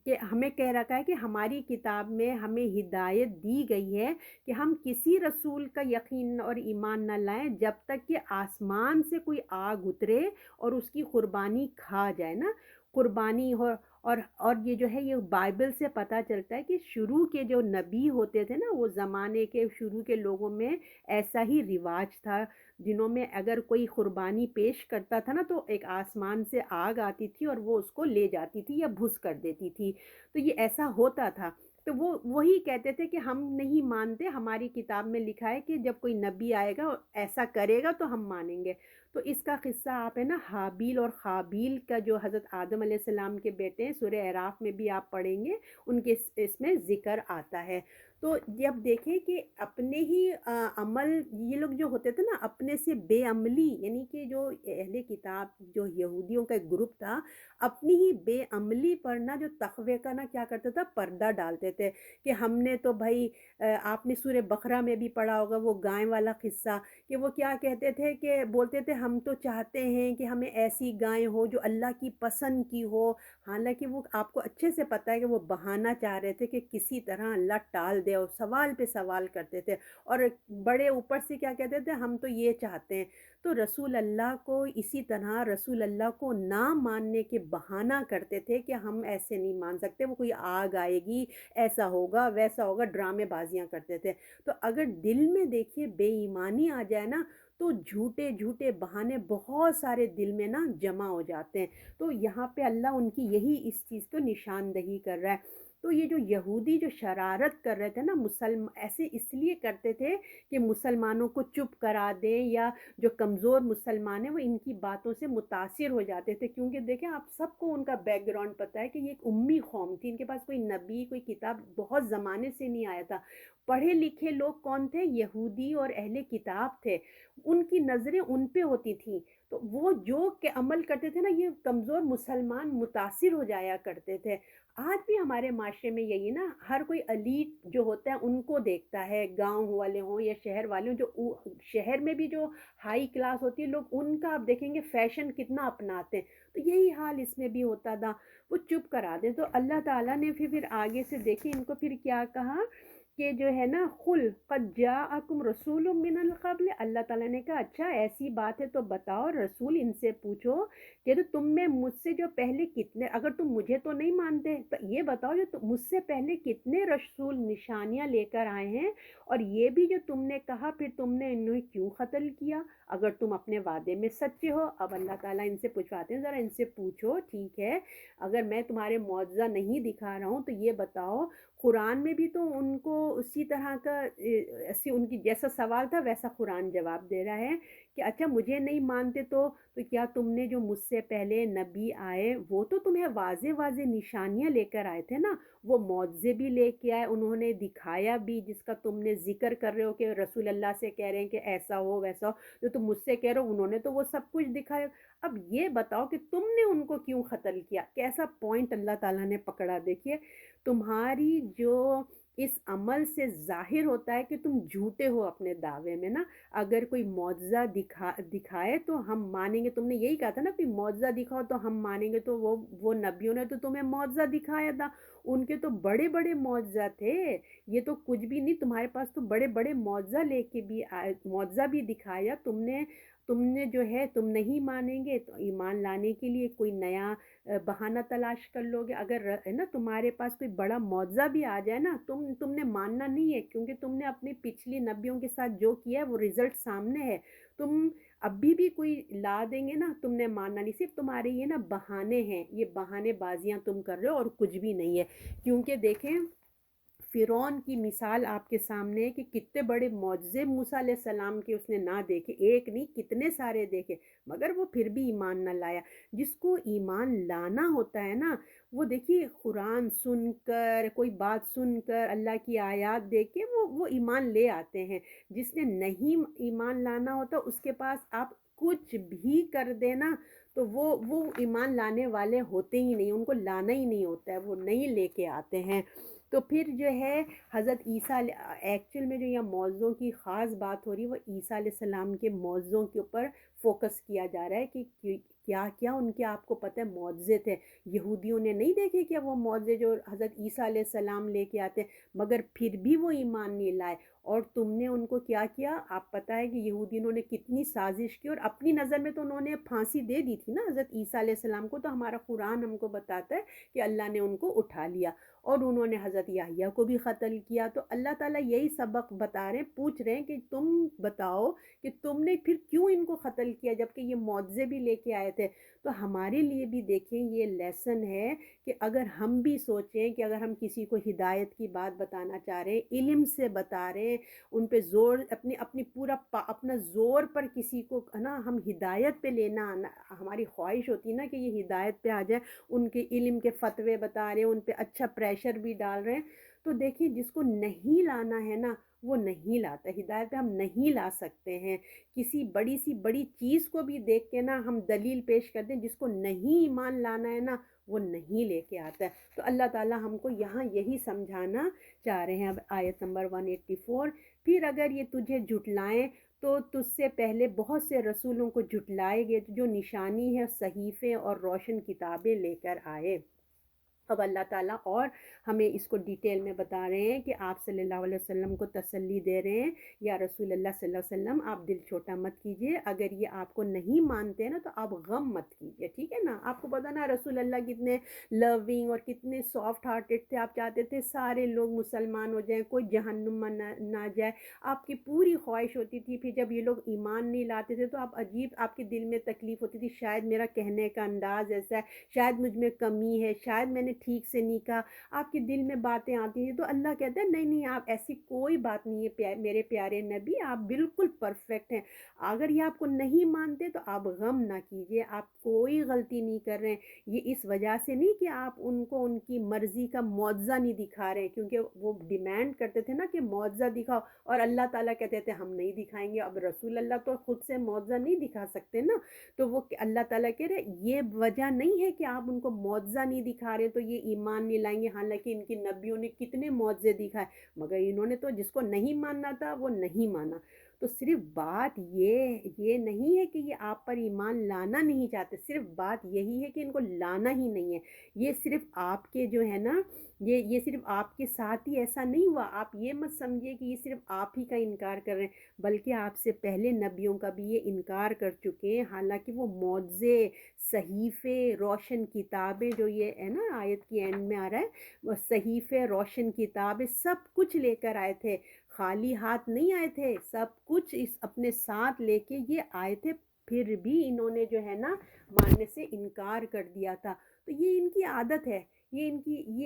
S1: کہ ہمیں کہہ رکھا ہے کہ ہماری کتاب میں ہمیں ہدایت دی گئی ہے کہ ہم کسی رسول کا یقین اور ایمان نہ لائیں جب تک کہ آسمان سے کوئی آگ اترے اور اس کی قربانی کھا جائے نا، قربانی ہو، اور یہ جو ہے یہ بائبل سے پتہ چلتا ہے کہ شروع کے جو نبی ہوتے تھے نا، وہ زمانے کے شروع کے لوگوں میں ایسا ہی رواج تھا، جنہوں میں اگر کوئی قربانی پیش کرتا تھا نا تو ایک آسمان سے آگ آتی تھی اور وہ اس کو لے جاتی تھی یا بھس کر دیتی تھی، تو یہ ایسا ہوتا تھا۔ تو وہ وہی کہتے تھے کہ ہم نہیں مانتے، ہماری کتاب میں لکھا ہے کہ جب کوئی نبی آئے گا اور ایسا کرے گا تو ہم مانیں گے۔ تو اس کا قصہ آپ ہے نا حابیل اور قابیل کا، جو حضرت آدم علیہ السلام کے بیٹے ہیں، سورہ اعراف میں بھی آپ پڑھیں گے، ان کے اس میں ذکر آتا ہے۔ تو جب دیکھیں کہ اپنے ہی عمل، یہ لوگ جو ہوتے تھے نا اپنے سے بے عملی، یعنی کہ جو اہل کتاب جو یہودیوں کا ایک گروپ تھا، اپنی ہی بے عملی پر نا جو تقوی کا نا کیا کرتا تھا، پردہ ڈالتے تھے کہ ہم نے تو بھائی آپ نے سورہ بقرہ میں بھی پڑھا ہوگا وہ گائے والا قصہ، کہ وہ کیا کہتے تھے کہ بولتے تھے ہم تو چاہتے ہیں کہ ہمیں ایسی گائے ہو جو اللہ کی پسند کی ہو، حالانکہ وہ آپ کو اچھے سے پتہ ہے کہ وہ بہانا چاہ رہے تھے کہ کسی طرح اللہ ٹال دے، اور سوال پہ سوال کرتے تھے، اور بڑے اوپر سے کیا کہتے تھے ہم تو یہ چاہتے ہیں۔ تو رسول اللہ کو اسی طرح رسول اللہ کو نہ ماننے کے بہانہ کرتے تھے کہ ہم ایسے نہیں مان سکتے، وہ کوئی آگ آئے گی، ایسا ہوگا ویسا ہوگا، ڈرامے بازیاں کرتے تھے۔ تو اگر دل میں دیکھیے بے ایمانی آ جائے نا تو جھوٹے جھوٹے بہانے بہت سارے دل میں نا جمع ہو جاتے ہیں۔ تو یہاں پہ اللہ ان کی یہی اس چیز کو نشاندہی کر رہا ہے۔ تو یہ جو یہودی جو شرارت کر رہے تھے نا، ایسے اس لیے کرتے تھے کہ مسلمانوں کو چپ کرا دیں، یا جو کمزور مسلمان ہیں وہ ان کی باتوں سے متاثر ہو جاتے تھے، کیونکہ دیکھیں آپ سب کو ان کا بیک گراؤنڈ پتہ ہے کہ یہ ایک امی قوم تھی، ان کے پاس کوئی نبی کوئی کتاب بہت زمانے سے نہیں آیا تھا۔ پڑھے لکھے لوگ کون تھے؟ یہودی اور اہل کتاب تھے، ان کی نظریں ان پہ ہوتی تھیں، تو وہ جو کہ عمل کرتے تھے نا یہ کمزور مسلمان متاثر ہو جایا کرتے تھے۔ آج بھی ہمارے معاشرے میں یہی نا، ہر کوئی ایلیٹ جو ہوتا ہے ان کو دیکھتا ہے، گاؤں والے ہوں یا شہر والے ہوں، جو شہر میں بھی جو ہائی کلاس ہوتی ہے لوگ ان کا آپ دیکھیں گے فیشن کتنا اپناتے ہیں، تو یہی حال اس میں بھی ہوتا تھا، وہ چپ کرا دیں۔ تو اللہ تعالیٰ نے پھر آگے سے دیکھیں ان کو پھر کیا کہا کہ جو ہے نا قل قد جاءکم رسول من القبل، اللہ تعالیٰ نے کہا اچھا ایسی بات ہے تو بتاؤ، رسول ان سے پوچھو کہ تو تم میں مجھ سے جو پہلے کتنے، اگر تم مجھے تو نہیں مانتے تو یہ بتاؤ جو مجھ سے پہلے کتنے رسول نشانیاں لے کر آئے ہیں، اور یہ بھی جو تم نے کہا پھر تم نے انہیں کیوں قتل کیا، اگر تم اپنے وعدے میں سچے ہو۔ اب اللہ تعالیٰ ان سے پوچھواتے ہیں ذرا ان سے پوچھو، ٹھیک ہے اگر میں تمہارے معجزہ نہیں دکھا رہا ہوں تو یہ بتاؤ قرآن میں بھی تو ان کو اسی طرح کا ایسی ان کی جیسا سوال تھا ویسا قرآن جواب دے رہا ہے کہ اچھا مجھے نہیں مانتے تو کیا تم نے جو مجھ سے پہلے نبی آئے وہ تو تمہیں واضح واضح نشانیاں لے کر آئے تھے نا، وہ معجزے بھی لے کے آئے، انہوں نے دکھایا بھی جس کا تم نے ذکر کر رہے ہو کہ رسول اللہ سے کہہ رہے ہیں کہ ایسا ہو ویسا ہو، جو تم مجھ سے کہہ رہے ہو انہوں نے تو وہ سب کچھ دکھایا۔ اب یہ بتاؤ کہ تم نے ان کو کیوں قتل کیا، کیسا پوائنٹ اللہ تعالیٰ نے پکڑا، دیکھیے تمہاری جو اس عمل سے ظاہر ہوتا ہے کہ تم جھوٹے ہو اپنے دعوے میں نا، اگر کوئی معجزہ دکھائے تو ہم مانیں گے، تم نے یہی کہا تھا نا کوئی معجزہ دکھاؤ تو ہم مانیں گے، تو وہ نبیوں نے تو تمہیں معجزہ دکھایا تھا، ان کے تو بڑے بڑے معجزہ تھے، یہ تو کچھ بھی نہیں، تمہارے پاس تو بڑے بڑے معجزہ لے کے بھی آئے، معجزہ بھی دکھایا تم نے جو ہے، تم نہیں مانیں گے تو ایمان لانے کے لیے کوئی نیا بہانہ تلاش کر لو گے، اگر ہے نا تمہارے پاس کوئی بڑا معجزہ بھی آ جائے نا تم نے ماننا نہیں ہے، کیونکہ تم نے اپنی پچھلی نبیوں کے ساتھ جو کیا ہے وہ رزلٹ سامنے ہے، تم ابھی بھی کوئی لا دیں گے نا تم نے ماننا نہیں، صرف تمہارے یہ نا بہانے ہیں، یہ بہانے بازیاں تم کر رہے ہو اور کچھ بھی نہیں ہے۔ کیونکہ دیکھیں فرعون کی مثال آپ کے سامنے ہے کہ کتنے بڑے معجزے موسیٰ علیہ السلام کے اس نے نہ دیکھے، ایک نہیں کتنے سارے دیکھے، مگر وہ پھر بھی ایمان نہ لایا۔ جس کو ایمان لانا ہوتا ہے نا وہ دیکھیے قرآن سن کر، کوئی بات سن کر، اللہ کی آیات دیکھ کے وہ ایمان لے آتے ہیں، جس نے نہیں ایمان لانا ہوتا اس کے پاس آپ کچھ بھی کر دینا تو وہ ایمان لانے والے ہوتے ہی نہیں، ان کو لانا ہی نہیں ہوتا ہے، وہ نہیں لے کے آتے ہیں۔ تو پھر جو ہے حضرت عیسیٰ ایکچوئل میں جو یہاں موضوع کی خاص بات ہو رہی ہے وہ عیسیٰ علیہ السلام کے موضوع کے اوپر فوکس کیا جا رہا ہے کہ کیا کیا ان کے آپ کو پتہ ہے معجزے تھے. یہودیوں نے نہیں دیکھے کیا وہ معجزے جو حضرت عیسیٰ علیہ السلام لے کے آتے، مگر پھر بھی وہ ایمان نہیں لائے. اور تم نے ان کو کیا کیا؟ آپ پتہ ہے کہ یہودیوں نے کتنی سازش کی، اور اپنی نظر میں تو انہوں نے پھانسی دے دی تھی نا حضرت عیسیٰ علیہ السلام کو. تو ہمارا قرآن ہم کو بتاتا ہے کہ اللہ نے ان کو اٹھا لیا، اور انہوں نے حضرت یحییٰ کو بھی قتل کیا. تو اللہ تعالیٰ یہی سبق بتا رہے ہیں، پوچھ رہے ہیں کہ تم بتاؤ کہ تم نے پھر کیوں ان کو قتل کیا جبکہ یہ معجزے بھی لے کے آئے تھے. تو ہمارے لیے بھی دیکھیں یہ لیسن ہے کہ اگر ہم بھی سوچیں کہ اگر ہم کسی کو ہدایت کی بات بتانا چاہ رہے ہیں، علم سے بتا رہے ہیں، ان پہ زور اپنی اپنا زور پر کسی کو ہے نا ہم ہدایت پہ لینا ہماری خواہش ہوتی ہے نا کہ یہ ہدایت پہ آ جائے، ان کے علم کے فتوے بتا رہے ہیں، ان پہ اچھا پریشر بھی ڈال رہے ہیں. تو دیکھیں جس کو نہیں لانا ہے نا وہ نہیں لاتا. ہدایت پہ ہم نہیں لا سکتے ہیں. کسی بڑی سی بڑی چیز کو بھی دیکھ کے نا ہم دلیل پیش کر دیں، جس کو نہیں ایمان لانا ہے نا وہ نہیں لے کے آتا ہے. تو اللہ تعالیٰ ہم کو یہاں یہی سمجھانا چاہ رہے ہیں. اب آیت نمبر 184، پھر اگر یہ تجھے جھٹلائیں تو تجھ سے پہلے بہت سے رسولوں کو جھٹلائے گئے جو نشانی ہے، صحیفے اور روشن کتابیں لے کر آئے. اب اللہ تعالیٰ اور ہمیں اس کو ڈیٹیل میں بتا رہے ہیں کہ آپ صلی اللہ علیہ وسلم کو تسلی دے رہے ہیں، یا رسول اللہ صلی اللہ علیہ وسلم آپ دل چھوٹا مت کیجئے، اگر یہ آپ کو نہیں مانتے ہیں نا تو آپ غم مت کیجئے. ٹھیک ہے نا؟ آپ کو پتہ نا رسول اللہ کتنے لونگ اور کتنے سافٹ ہارٹیڈ تھے. آپ چاہتے تھے سارے لوگ مسلمان ہو جائیں، کوئی جہنم میں نہ جائے. آپ کی پوری خواہش ہوتی تھی. پھر جب یہ لوگ ایمان نہیں لاتے تھے تو آپ کے دل میں تکلیف ہوتی تھی، شاید میرا کہنے کا انداز ایسا ہے، شاید مجھ میں کمی ہے، شاید میں نے ٹھیک سے نہیں کہا. آپ کے دل میں باتیں آتی ہیں. تو اللہ کہتا ہے نہیں آپ ایسی کوئی بات نہیں ہے میرے پیارے نبی، آپ بالکل پرفیکٹ ہیں. اگر یہ آپ کو نہیں مانتے تو آپ غم نہ کیجئے، آپ کوئی غلطی نہیں کر رہے ہیں. یہ اس وجہ سے نہیں کہ آپ ان کو ان کی مرضی کا معجزہ نہیں دکھا رہے ہیں، کیونکہ وہ ڈیمانڈ کرتے تھے نا کہ معجزہ دکھاؤ، اور اللہ تعالیٰ کہتے تھے ہم نہیں دکھائیں گے. اب رسول اللہ تو خود سے معجزہ نہیں دکھا سکتے نا، تو وہ اللہ تعالیٰ کہہ رہے یہ وجہ نہیں ہے کہ آپ ان کو معجزہ نہیں دکھا رہے تو یہ ایمان نہیں لائیں گے. حالانکہ ان کی نبیوں نے کتنے معجزے دکھائے، مگر انہوں نے تو جس کو نہیں ماننا تھا وہ نہیں مانا. تو صرف بات یہ نہیں ہے کہ یہ آپ پر ایمان لانا نہیں چاہتے، صرف بات یہی ہے کہ ان کو لانا ہی نہیں ہے. یہ صرف آپ کے جو ہے نا یہ صرف آپ کے ساتھ ہی ایسا نہیں ہوا. آپ یہ مت سمجھیے کہ یہ صرف آپ ہی کا انکار کر رہے ہیں، بلکہ آپ سے پہلے نبیوں کا بھی یہ انکار کر چکے ہیں. حالانکہ وہ معجزے، صحیفے، روشن کتابیں، جو یہ ہے نا آیت کی اینڈ میں آ رہا ہے، وہ صحیفے، روشن کتابیں سب کچھ لے کر آئے تھے. خالی ہاتھ نہیں آئے تھے، سب کچھ اپنے ساتھ لے کے یہ آئے تھے. پھر بھی انہوں نے جو ہے نا ماننے سے انکار کر دیا تھا. تو یہ ان کی عادت ہے، یہ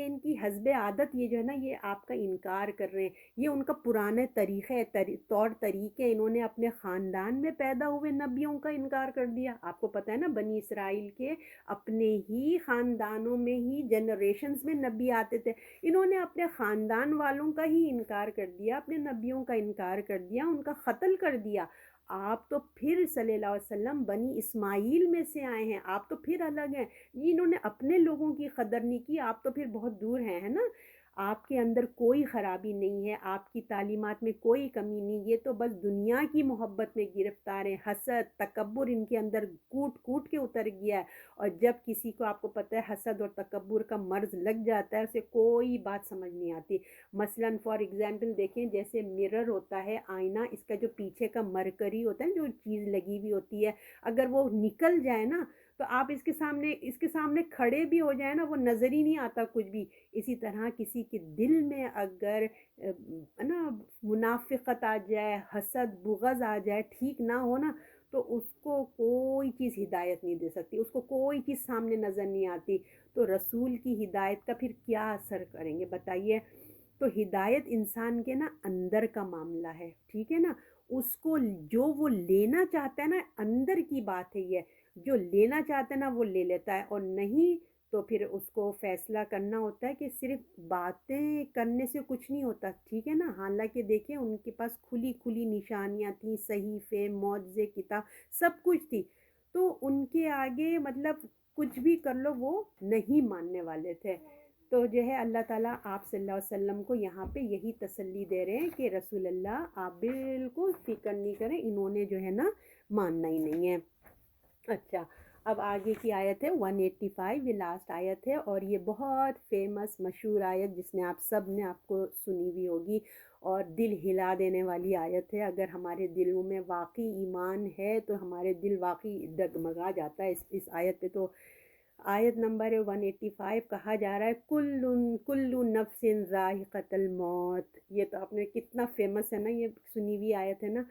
S1: ان کی حسب عادت، یہ جو ہے نا یہ آپ کا انکار کر رہے ہیں. یہ ان کا پرانے طریقے طور طریقے، انہوں نے اپنے خاندان میں پیدا ہوئے نبیوں کا انکار کر دیا. آپ کو پتہ ہے نا بنی اسرائیل کے اپنے ہی خاندانوں میں ہی جنریشنز میں نبی آتے تھے. انہوں نے اپنے خاندان والوں کا ہی انکار کر دیا، اپنے نبیوں کا انکار کر دیا، ان کا قتل کر دیا. آپ تو پھر صلی اللہ علیہ وسلم بنی اسماعیل میں سے آئے ہیں، آپ تو پھر الگ ہیں. انہوں نے اپنے لوگوں کی قدر نہیں کی، آپ تو پھر بہت دور ہیں، ہے نا. آپ کے اندر کوئی خرابی نہیں ہے، آپ کی تعلیمات میں کوئی کمی نہیں. یہ تو بس دنیا کی محبت میں گرفتار ہیں. حسد، تکبر ان کے اندر کوٹ کوٹ کے اتر گیا ہے. اور جب کسی کو آپ کو پتہ ہے حسد اور تکبر کا مرض لگ جاتا ہے، اسے کوئی بات سمجھ نہیں آتی. مثلاً فار ایگزامپل دیکھیں، جیسے مرر ہوتا ہے، آئینہ، اس کا جو پیچھے کا مرکری ہوتا ہے جو چیز لگی ہوئی ہوتی ہے، اگر وہ نکل جائے نا تو آپ اس کے سامنے کھڑے بھی ہو جائیں نا وہ نظر ہی نہیں آتا کچھ بھی. اسی طرح کسی کے دل میں اگر نا منافقت آ جائے، حسد، بغض آ جائے، ٹھیک نہ ہو نا، تو اس کو کوئی چیز ہدایت نہیں دے سکتی، اس کو کوئی چیز سامنے نظر نہیں آتی. تو رسول کی ہدایت کا پھر کیا اثر کریں گے بتائیے. تو ہدایت انسان کے نا اندر کا معاملہ ہے، ٹھیک ہے نا. اس کو جو وہ لینا چاہتا ہے نا، اندر کی بات ہے یہ، جو لینا چاہتا ہے نا وہ لے لیتا ہے، اور نہیں تو پھر اس کو فیصلہ کرنا ہوتا ہے کہ صرف باتیں کرنے سے کچھ نہیں ہوتا، ٹھیک ہے نا. حالانکہ دیکھیں ان کے پاس کھلی کھلی نشانیاں تھیں، صحیفے، معجزے، کتاب، سب کچھ تھی. تو ان کے آگے مطلب کچھ بھی کر لو وہ نہیں ماننے والے تھے. تو جو ہے اللہ تعالیٰ آپ صلی اللہ علیہ وسلم کو یہاں پہ یہی تسلی دے رہے ہیں کہ رسول اللہ آپ بالکل فکر نہیں کریں، انہوں نے جو ہے نا ماننا ہی نہیں ہے. اچھا، اب آگے کی آیت ہے 185، یہ لاسٹ آیت ہے، اور یہ بہت فیمس مشہور آیت جس نے آپ سب نے آپ کو سنی ہوئی ہوگی، اور دل ہلا دینے والی آیت ہے۔ اگر ہمارے دلوں میں واقعی ایمان ہے تو ہمارے دل واقعی ڈگمگا جاتا ہے اس آیت پہ۔ تو آیت نمبر 185، کہا جا رہا ہے کل نفس ذائقۃ الموت۔ یہ تو آپ نے کتنا فیمس ہے نا، یہ سنی ہوئی آیت ہے نا۔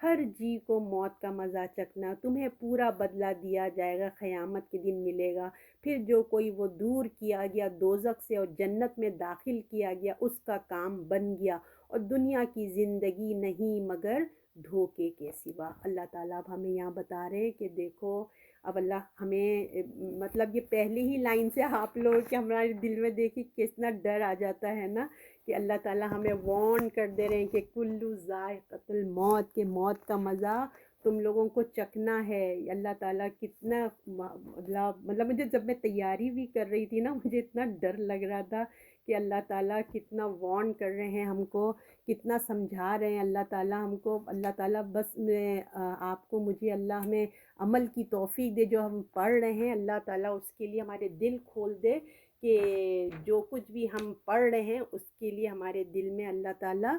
S1: ہر جی کو موت کا مزہ چکھنا، تمہیں پورا بدلہ دیا جائے گا، قیامت کے دن ملے گا۔ پھر جو کوئی وہ دور کیا گیا دوزخ سے اور جنت میں داخل کیا گیا، اس کا کام بن گیا، اور دنیا کی زندگی نہیں مگر دھوکے کے سوا۔ اللہ تعالیٰ اب ہمیں یہاں بتا رہے ہیں کہ دیکھو، اب اللہ ہمیں مطلب یہ پہلی ہی لائن سے آپ لوگ کہ ہمارے دل میں دیکھیں کتنا ڈر آ جاتا ہے نا، کہ اللہ تعالیٰ ہمیں وارن کر دے رہے ہیں کہ کلو ذائقۃ الموت، کہ موت کا مزہ تم لوگوں کو چکھنا ہے۔ اللہ تعالیٰ کتنا مطلب مجھے جب میں تیاری بھی کر رہی تھی نا، مجھے اتنا ڈر لگ رہا تھا کہ اللہ تعالیٰ کتنا وارن کر رہے ہیں ہم کو، کتنا سمجھا رہے ہیں اللہ تعالیٰ ہم کو۔ اللہ تعالیٰ بس میں آپ کو مجھے اللہ میں عمل کی توفیق دے، جو ہم پڑھ رہے ہیں اللہ تعالیٰ اس کے لیے ہمارے دل کھول دے، کہ جو کچھ بھی ہم پڑھ رہے ہیں اس کے لیے ہمارے دل میں اللہ تعالیٰ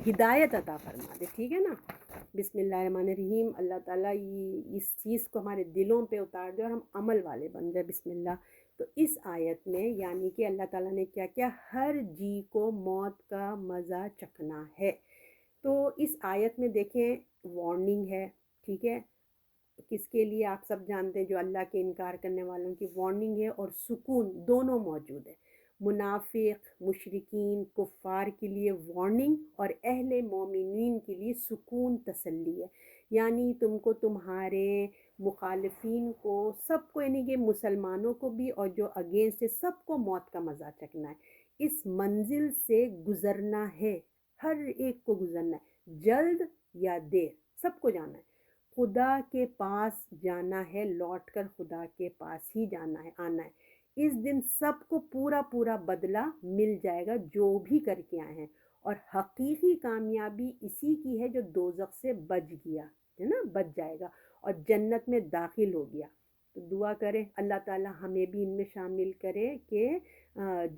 S1: ہدایت عطا فرما دے، ٹھیک ہے نا۔ بسم اللہ الرحمن الرحیم، اللہ تعالیٰ اس چیز کو ہمارے دلوں پہ اتار دے اور ہم عمل والے بن جائے۔ بسم اللہ۔ تو اس آیت میں یعنی کہ اللہ تعالیٰ نے کیا کیا، ہر جی کو موت کا مزہ چکھنا ہے۔ تو اس آیت میں دیکھیں وارننگ ہے، ٹھیک ہے، کس کے لیے آپ سب جانتے ہیں، جو اللہ کے انکار کرنے والوں کی وارننگ ہے، اور سکون دونوں موجود ہے۔ منافق، مشرکین، کفار کے لیے وارننگ، اور اہل مومنین کے لیے سکون، تسلی ہے۔ یعنی تم کو، تمہارے مخالفین کو، سب کو، یعنی کہ مسلمانوں کو بھی اور جو اگینسٹ ہے سب کو موت کا مزہ چکھنا ہے۔ اس منزل سے گزرنا ہے، ہر ایک کو گزرنا ہے، جلد یا دیر سب کو جانا ہے۔ خدا کے پاس جانا ہے، لوٹ کر خدا کے پاس ہی جانا ہے، آنا ہے۔ اس دن سب کو پورا پورا بدلہ مل جائے گا جو بھی کر کے آئے ہیں، اور حقیقی کامیابی اسی کی ہے جو دوزخ سے بچ گیا ہے نا، بچ جائے گا اور جنت میں داخل ہو گیا۔ تو دعا کریں اللہ تعالیٰ ہمیں بھی ان میں شامل کرے کہ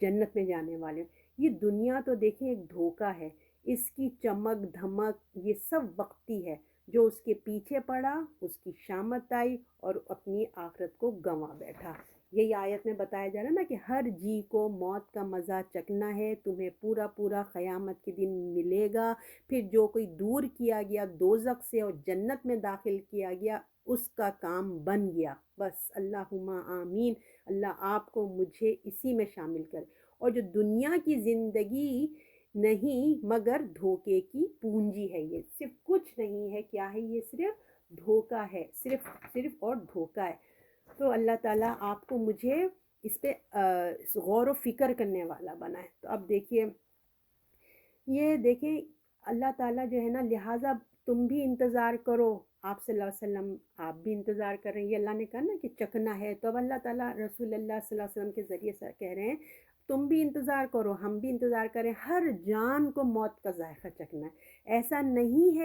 S1: جنت میں جانے والے ہیں۔ یہ دنیا تو دیکھیں ایک دھوکہ ہے، اس کی چمک دھمک یہ سب وقتی ہے۔ جو اس کے پیچھے پڑا اس کی شامت آئی اور اپنی آخرت کو گنوا بیٹھا۔ یہی آیت میں بتایا جا رہا ہے نا کہ ہر جی کو موت کا مزہ چکھنا ہے، تمہیں پورا پورا قیامت کے دن ملے گا۔ پھر جو کوئی دور کیا گیا دوزخ سے اور جنت میں داخل کیا گیا، اس کا کام بن گیا۔ بس اللہم آمین، اللہ آپ کو مجھے اسی میں شامل کر۔ اور جو دنیا کی زندگی نہیں مگر دھوکے کی پونجی ہے، یہ صرف کچھ نہیں ہے، کیا ہے یہ، صرف دھوکہ ہے، صرف اور دھوکہ ہے۔ تو اللہ تعالیٰ آپ کو مجھے اس پہ غور و فکر کرنے والا بنائے۔ تو اب دیکھیے، یہ دیکھیں اللہ تعالیٰ جو ہے نا، لہٰذا تم بھی انتظار کرو، آپ صلی اللہ علیہ وسلم آپ بھی انتظار کر رہے ہیں، یہ اللہ نے کہا نا کہ چکنا ہے۔ تو اب اللہ تعالیٰ رسول اللہ صلی اللہ علیہ وسلم کے ذریعے سے کہہ رہے ہیں تم بھی انتظار کرو، ہم بھی انتظار کریں، ہر جان کو موت کا ذائقہ چکھنا ہے۔ ایسا نہیں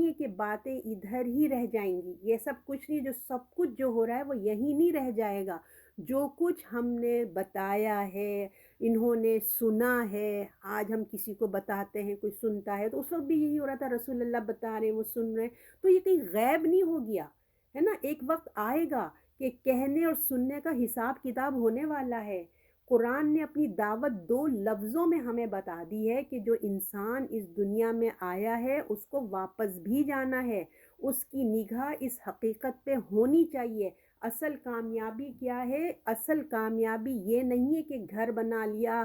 S1: ہے کہ باتیں ادھر ہی رہ جائیں گی، یہ سب کچھ نہیں، جو سب کچھ جو ہو رہا ہے وہ یہی نہیں رہ جائے گا۔ جو کچھ ہم نے بتایا ہے، انہوں نے سنا ہے، آج ہم کسی کو بتاتے ہیں، کوئی سنتا ہے، تو اس وقت بھی یہی ہو رہا تھا، رسول اللہ بتا رہے ہیں، وہ سن رہے ہیں، تو یہ کہیں غیب نہیں ہو گیا ہے نا۔ ایک وقت آئے گا کہ کہنے اور سننے کا حساب کتاب ہونے والا ہے۔ قرآن نے اپنی دعوت 2 لفظوں میں ہمیں بتا دی ہے کہ جو انسان اس دنیا میں آیا ہے اس کو واپس بھی جانا ہے، اس کی نگاہ اس حقیقت پہ ہونی چاہیے۔ اصل کامیابی کیا ہے؟ اصل کامیابی یہ نہیں ہے کہ گھر بنا لیا،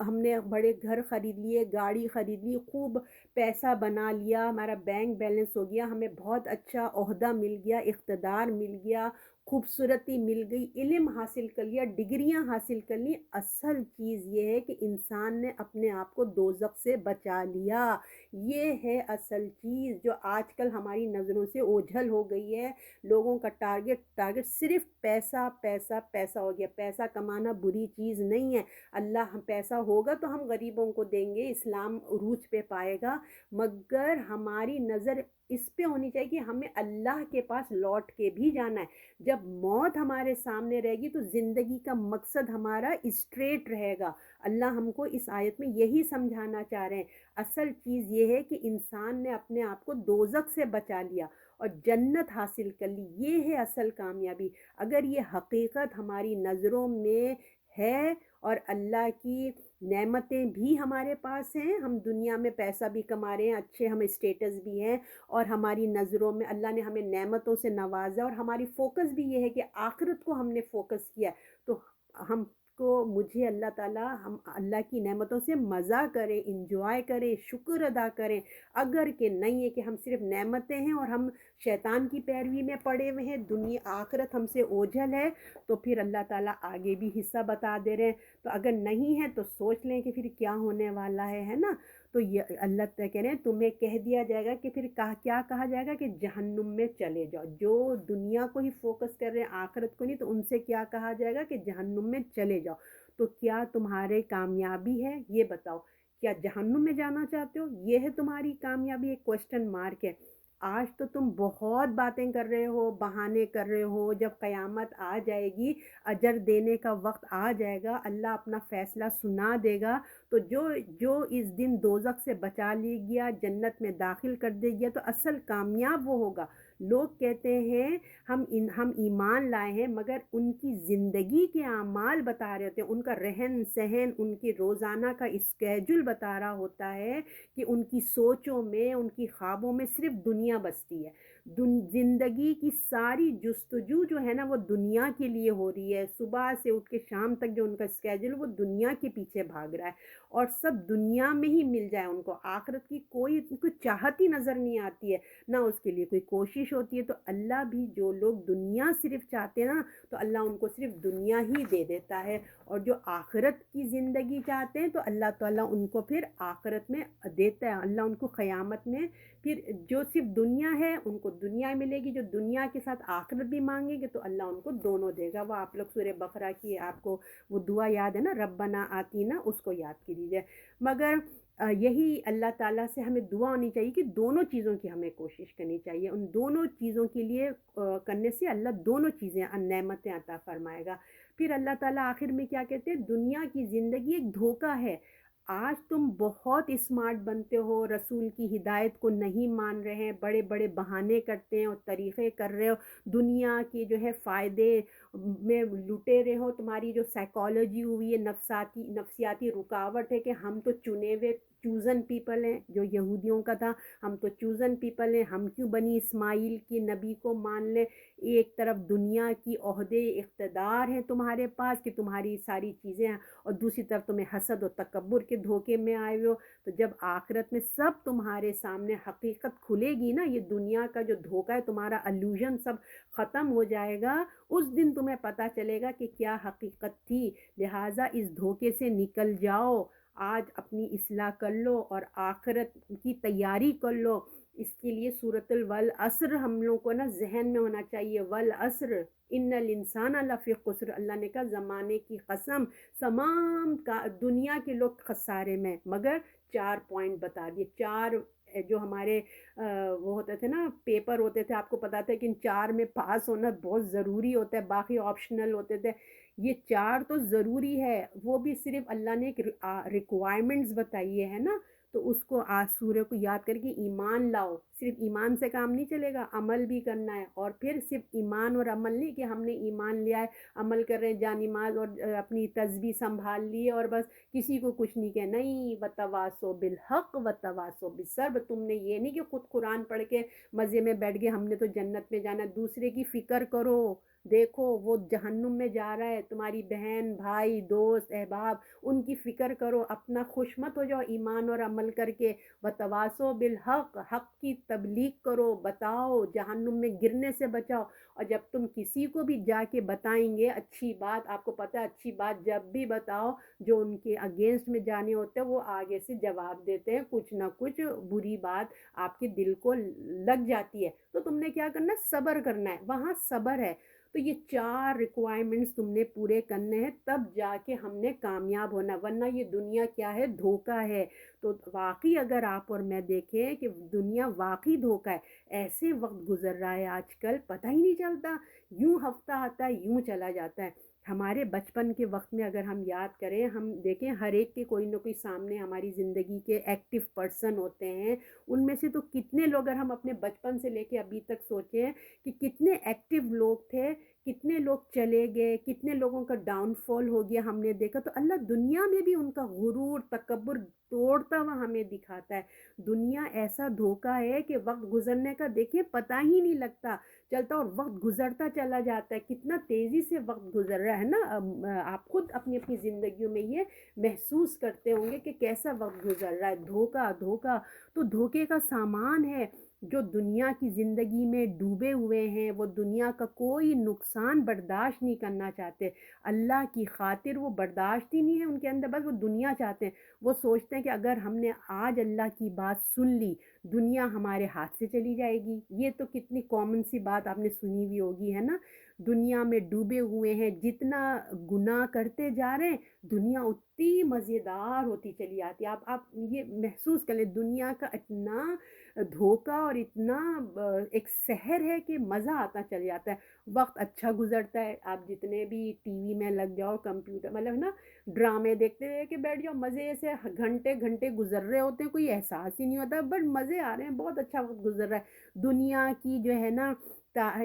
S1: ہم نے بڑے گھر خرید لیے، گاڑی خرید لی، خوب پیسہ بنا لیا، ہمارا بینک بیلنس ہو گیا، ہمیں بہت اچھا عہدہ مل گیا، اقتدار مل گیا، خوبصورتی مل گئی، علم حاصل کر لیا، ڈگریاں حاصل کر لی۔ اصل چیز یہ ہے کہ انسان نے اپنے آپ کو دوزخ سے بچا لیا، یہ ہے اصل چیز جو آج کل ہماری نظروں سے اوجھل ہو گئی ہے۔ لوگوں کا ٹارگٹ صرف پیسہ پیسہ پیسہ ہو گیا۔ پیسہ کمانا بری چیز نہیں ہے، اللہ ہم پیسہ ہوگا تو ہم غریبوں کو دیں گے، اسلام عروج پہ پائے گا، مگر ہماری نظر اس پہ ہونی چاہیے کہ ہمیں اللہ کے پاس لوٹ کے بھی جانا ہے۔ جب موت ہمارے سامنے رہے گی تو زندگی کا مقصد ہمارا اسٹریٹ رہے گا۔ اللہ ہم کو اس آیت میں یہی سمجھانا چاہ رہے ہیں۔ اصل چیز یہ ہے کہ انسان نے اپنے آپ کو دوزخ سے بچا لیا اور جنت حاصل کر لی، یہ ہے اصل کامیابی۔ اگر یہ حقیقت ہماری نظروں میں ہے اور اللہ کی نعمتیں بھی ہمارے پاس ہیں، ہم دنیا میں پیسہ بھی کما رہے ہیں، اچھے ہمیں اسٹیٹس بھی ہیں، اور ہماری نظروں میں اللہ نے ہمیں نعمتوں سے نوازا، اور ہماری فوکس بھی یہ ہے کہ آخرت کو ہم نے فوکس کیا، تو ہم کو مجھے اللہ تعالیٰ ہم اللہ کی نعمتوں سے مزہ کریں، انجوائے کریں، شکر ادا کریں۔ اگر کہ نہیں ہے کہ ہم صرف نعمتیں ہیں اور ہم شیطان کی پیروی میں پڑے ہوئے ہیں، دنیا آخرت ہم سے اوجھل ہے، تو پھر اللہ تعالیٰ آگے بھی حصہ بتا دے رہے ہیں۔ تو اگر نہیں ہے تو سوچ لیں کہ پھر کیا ہونے والا ہے نا۔ تو یہ اللہ تعالیٰ کہہ رہے ہیں تمہیں کہہ دیا جائے گا کہ پھر کیا کہا جائے گا کہ جہنم میں چلے جاؤ۔ جو دنیا کو ہی فوکس کر رہے ہیں آخرت کو نہیں، تو ان سے کیا کہا جائے گا کہ جہنم میں چلے جاؤ۔ تو کیا تمہارے کامیابی ہے یہ بتاؤ؟ کیا جہنم میں جانا چاہتے ہو؟ یہ ہے تمہاری کامیابی؟ ایک کوشچن مارک ہے۔ آج تو تم بہت باتیں کر رہے ہو، بہانے کر رہے ہو، جب قیامت آ جائے گی، اجر دینے کا وقت آ جائے گا، اللہ اپنا فیصلہ سنا دے گا، تو جو اس دن دوزخ سے بچا لے گیا، جنت میں داخل کر دے گیا، تو اصل کامیاب وہ ہوگا۔ لوگ کہتے ہیں ہم ایمان لائے ہیں، مگر ان کی زندگی کے اعمال بتا رہے ہوتے ہیں، ان کا رہن سہن، ان کے روزانہ کا اسکیجول بتا رہا ہوتا ہے کہ ان کی سوچوں میں، ان کی خوابوں میں صرف دنیا بستی ہے۔ زندگی کی ساری جستجو جو ہے نا وہ دنیا کے لیے ہو رہی ہے، صبح سے اٹھ کے شام تک جو ان کا اسکیجول وہ دنیا کے پیچھے بھاگ رہا ہے، اور سب دنیا میں ہی مل جائے ان کو، آخرت کی کوئی چاہت ہی نظر نہیں آتی ہے، نہ اس کے لیے کوئی کوشش ہوتی ہے۔ تو اللہ بھی جو لوگ دنیا صرف چاہتے ہیں نا، تو اللہ ان کو صرف دنیا ہی دے دیتا ہے، اور جو آخرت کی زندگی چاہتے ہیں تو اللہ تعالیٰ ان کو پھر آخرت میں دیتا ہے۔ اللہ ان کو قیامت میں پھر جو صرف دنیا ہے ان کو دنیا ملے گی، جو دنیا کے ساتھ آخرت بھی مانگیں گے تو اللہ ان کو دونوں دے گا۔ وہ آپ لوگ سورہ بقرہ کی آپ کو وہ دعا یاد ہے نا، ربنا آتینا، اس کو یاد کیجیے۔ مگر یہی اللہ تعالیٰ سے ہمیں دعا ہونی چاہیے کہ دونوں چیزوں کی ہمیں کوشش کرنی چاہیے، ان دونوں چیزوں کے لیے کرنے سے اللہ دونوں چیزیں نعمتیں عطا فرمائے گا۔ پھر اللہ تعالیٰ آخر میں کیا کہتے ہیں؟ دنیا کی زندگی ایک دھوکہ ہے۔ آج تم بہت اسمارٹ بنتے ہو، رسول کی ہدایت کو نہیں مان رہے ہیں، بڑے بڑے بہانے کرتے ہیں اور طریقے کر رہے ہو، دنیا کے جو ہے فائدے میں لٹے رہے ہو، تمہاری جو سائیکالوجی ہوئی ہے، نفسیاتی رکاوٹ ہے کہ ہم تو چنے ہوئے چوزن پیپل ہیں، جو یہودیوں کا تھا، ہم تو چوزن پیپل ہیں، ہم کیوں بنی اسماعیل کی نبی کو مان لیں۔ ایک طرف دنیا کی عہدے اقتدار ہیں تمہارے پاس کہ تمہاری ساری چیزیں ہیں، اور دوسری طرف تمہیں حسد و تکبر کے دھوکے میں آئے ہوئے ہو۔ تو جب آخرت میں سب تمہارے سامنے حقیقت کھلے گی نا، یہ دنیا کا جو دھوکہ ہے، تمہارا الوژن سب ختم ہو جائے گا، اس دن تمہیں پتہ چلے گا کہ کیا حقیقت تھی۔ لہٰذا اس دھوکے سے نکل جاؤ، آج اپنی اصلاح کر لو اور آخرت کی تیاری کر لو۔ اس کے لیے سورۃ والعصر ہم لوگ کو نا ذہن میں ہونا چاہیے، والعصر ان الانسان لفی خسر، اللہ نے کہا زمانے کی قسم، تمام کا دنیا کے لوگ خسارے میں، مگر 4 پوائنٹ بتا دیے، 4 جو ہمارے وہ ہوتے تھے نا پیپر ہوتے تھے، آپ کو پتا تھا کہ ان 4 میں پاس ہونا بہت ضروری ہوتا ہے، باقی آپشنل ہوتے تھے، یہ 4 تو ضروری ہے، وہ بھی صرف اللہ نے ایک ریکوائرمنٹس بتائی ہے نا، تو اس کو آج سورہ کو یاد کر کے ایمان لاؤ۔ صرف ایمان سے کام نہیں چلے گا، عمل بھی کرنا ہے، اور پھر صرف ایمان اور عمل نہیں کہ ہم نے ایمان لیا ہے، عمل کر رہے ہیں، جانماز اور اپنی تسبیح سنبھال لی اور بس کسی کو کچھ نہیں کہنا، نہیں، وتواصوا بالحق وتواصوا بالصبر، تم نے یہ نہیں کہ خود قرآن پڑھ کے مزے میں بیٹھ گئے ہم نے تو جنت میں جانا، دوسرے کی فکر کرو، دیکھو وہ جہنم میں جا رہا ہے، تمہاری بہن بھائی دوست احباب ان کی فکر کرو، اپنا خوش مت ہو جاؤ ایمان اور عمل کر کے، وتواصوا بالحق، حق کی تبلیغ کرو، بتاؤ، جہنم میں گرنے سے بچاؤ۔ اور جب تم کسی کو بھی جا کے بتائیں گے اچھی بات، آپ کو پتہ ہے اچھی بات جب بھی بتاؤ جو ان کے اگینسٹ میں جانے ہوتے ہیں وہ آگے سے جواب دیتے ہیں، کچھ نہ کچھ بری بات آپ کے دل کو لگ جاتی ہے، تو تم نے کیا کرنا ہے؟ صبر کرنا ہے، وہاں صبر ہے۔ تو یہ 4 ریکوائرمنٹس تم نے پورے کرنے ہیں، تب جا کے ہم نے کامیاب ہونا، ورنہ یہ دنیا کیا ہے؟ دھوکہ ہے۔ تو واقعی اگر آپ اور میں دیکھیں کہ دنیا واقعی دھوکہ ہے، ایسے وقت گزر رہا ہے آج کل پتہ ہی نہیں چلتا، یوں ہفتہ آتا ہے یوں چلا جاتا ہے۔ ہمارے بچپن کے وقت میں اگر ہم یاد کریں، ہم دیکھیں ہر ایک کے کوئی نہ کوئی سامنے ہماری زندگی کے ایکٹیو پرسن ہوتے ہیں، ان میں سے تو کتنے لوگ، اگر ہم اپنے بچپن سے لے کے ابھی تک سوچیں کہ کتنے ایکٹیو لوگ تھے، کتنے لوگ چلے گئے، کتنے لوگوں کا ڈاؤن فال ہو گیا ہم نے دیکھا، تو اللہ دنیا میں بھی ان کا غرور تکبر توڑتا ہوا ہمیں دکھاتا ہے۔ دنیا ایسا دھوکہ ہے کہ وقت گزرنے کا دیکھیں پتہ ہی نہیں لگتا چلتا، اور وقت گزرتا چلا جاتا ہے، کتنا تیزی سے وقت گزر رہا ہے نا۔ آپ خود اپنی اپنی زندگیوں میں یہ محسوس کرتے ہوں گے کہ کیسا وقت گزر رہا ہے، دھوکہ دھوکہ۔ تو دھوکے کا سامان ہے جو دنیا کی زندگی میں ڈوبے ہوئے ہیں، وہ دنیا کا کوئی نقصان برداشت نہیں کرنا چاہتے، اللہ کی خاطر وہ برداشت ہی نہیں ہے ان کے اندر، بس وہ دنیا چاہتے ہیں۔ وہ سوچتے ہیں کہ اگر ہم نے آج اللہ کی بات سن لی، دنیا ہمارے ہاتھ سے چلی جائے گی۔ یہ تو کتنی کامن سی بات آپ نے سنی ہوئی ہوگی، ہے نا؟ دنیا میں ڈوبے ہوئے ہیں، جتنا گناہ کرتے جا رہے ہیں دنیا اتنی مزیدار ہوتی چلی آتی ہے۔ آپ یہ محسوس کر لیں، دنیا کا اتنا دھوکہ اور اتنا ایک سحر ہے کہ مزہ آتا چل جاتا ہے، وقت اچھا گزرتا ہے۔ آپ جتنے بھی ٹی وی میں لگ جاؤ، کمپیوٹر مطلب نا ڈرامے دیکھتے رہ کے بیٹھ جاؤ، مزے سے گھنٹے گھنٹے گزر رہے ہوتے ہیں، کوئی احساس ہی نہیں ہوتا، بٹ مزے آ رہے ہیں، بہت اچھا وقت گزر رہا ہے۔ دنیا کی جو ہے نا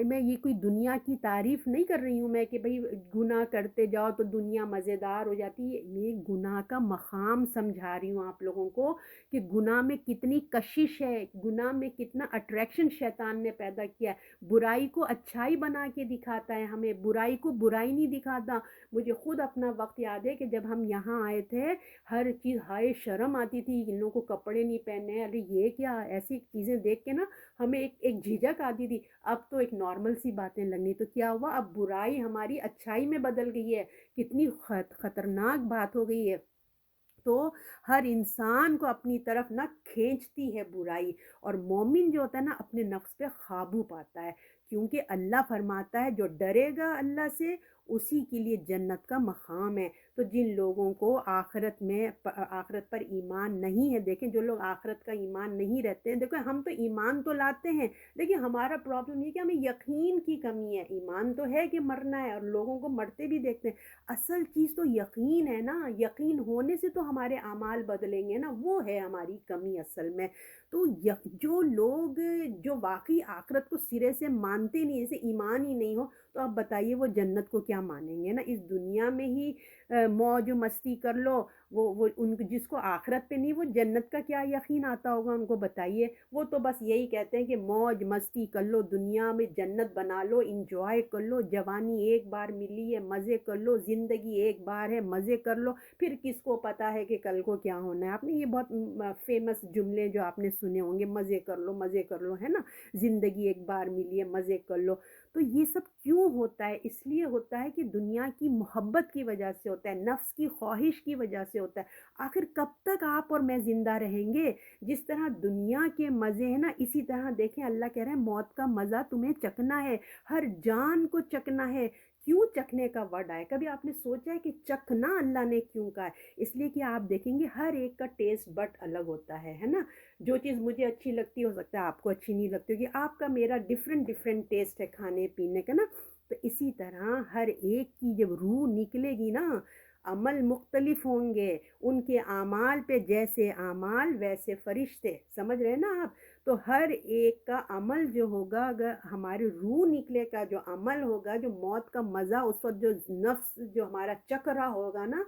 S1: میں یہ کوئی دنیا کی تعریف نہیں کر رہی ہوں میں کہ بھئی گناہ کرتے جاؤ تو دنیا مزیدار ہو جاتی ہے، یہ گناہ کا مقام سمجھا رہی ہوں آپ لوگوں کو کہ گناہ میں کتنی کشش ہے، گناہ میں کتنا اٹریکشن شیطان نے پیدا کیا ہے، برائی کو اچھائی بنا کے دکھاتا ہے ہمیں، برائی کو برائی نہیں دکھاتا۔ مجھے خود اپنا وقت یاد ہے کہ جب ہم یہاں آئے تھے ہر چیز ہائے شرم آتی تھی، ان لوگوں کو کپڑے نہیں پہننے، ارے یہ کیا، ایسی چیزیں دیکھ کے نا ہمیں ایک جھجک آتی تھی، اب تو ایک نارمل سی باتیں لگنی، تو کیا ہوا، اب برائی ہماری اچھائی میں بدل گئی ہے، کتنی خطرناک بات ہو گئی ہے۔ تو ہر انسان کو اپنی طرف نہ کھینچتی ہے برائی، اور مومن جو ہوتا ہے نا اپنے نفس پہ قابو پاتا ہے، کیونکہ اللہ فرماتا ہے جو ڈرے گا اللہ سے اسی کے لیے جنت کا مقام ہے۔ تو جن لوگوں کو آخرت پر ایمان نہیں ہے، دیکھیں جو لوگ آخرت کا ایمان نہیں رہتے ہیں، دیکھیں ہم تو ایمان تو لاتے ہیں، لیکن ہمارا پرابلم یہ کہ ہمیں یقین کی کمی ہے، ایمان تو ہے کہ مرنا ہے اور لوگوں کو مرتے بھی دیکھتے ہیں، اصل چیز تو یقین ہے نا، یقین ہونے سے تو ہمارے اعمال بدلیں گے نا، وہ ہے ہماری کمی اصل میں۔ تو جو لوگ جو واقعی آخرت کو سرے سے مانتے نہیں، جیسے ایمان ہی نہیں ہو، تو آپ بتائیے وہ جنت کو کیا مانیں گے نا، اس دنیا میں ہی موج و مستی کر لو، وہ ان جس کو آخرت پہ نہیں وہ جنت کا کیا یقین آتا ہوگا ان کو بتائیے، وہ تو بس یہی کہتے ہیں کہ موج مستی کر لو، دنیا میں جنت بنا لو، انجوائے کر لو، جوانی ایک بار ملی ہے مزے کر لو، زندگی ایک بار ہے مزے کر لو، پھر کس کو پتا ہے کہ کل کو کیا ہونا ہے۔ آپ نے یہ بہت فیمس جملے جو آپ نے سنے ہوں گے، مزے کر لو مزے کر لو، ہے نا، زندگی ایک بار ملی ہے مزے کر لو۔ تو یہ سب کیوں ہوتا ہے؟ اس لیے ہوتا ہے کہ دنیا کی محبت کی وجہ سے ہوتا ہے، نفس کی خواہش کی وجہ سے ہوتا ہے۔ آخر کب تک آپ اور میں زندہ رہیں گے؟ جس طرح دنیا کے مزے ہیں نا، اسی طرح دیکھیں اللہ کہہ رہے ہیں موت کا مزہ تمہیں چکنا ہے، ہر جان کو چکنا ہے۔ کیوں چکھنے کا ورڈ آئے؟ کبھی آپ نے سوچا ہے کہ چکھنا اللہ نے کیوں کہا ہے؟ اس لیے کہ آپ دیکھیں گے ہر ایک کا ٹیسٹ بٹ الگ ہوتا ہے نا، جو چیز مجھے اچھی لگتی ہو سکتا ہے آپ کو اچھی نہیں لگتی ہوگی، آپ کا میرا ڈفرینٹ ٹیسٹ ہے کھانے پینے کا نا۔ تو اسی طرح ہر ایک کی جب روح نکلے گی نا، عمل مختلف ہوں گے، ان کے اعمال پہ جیسے اعمال ویسے فرشتے، سمجھ رہے ہیں نا آپ؟ تو ہر ایک کا عمل جو ہوگا، اگر ہماری روح نکلے کا جو عمل ہوگا، جو موت کا مزہ اس وقت جو نفس جو ہمارا چکھ رہا ہوگا نا،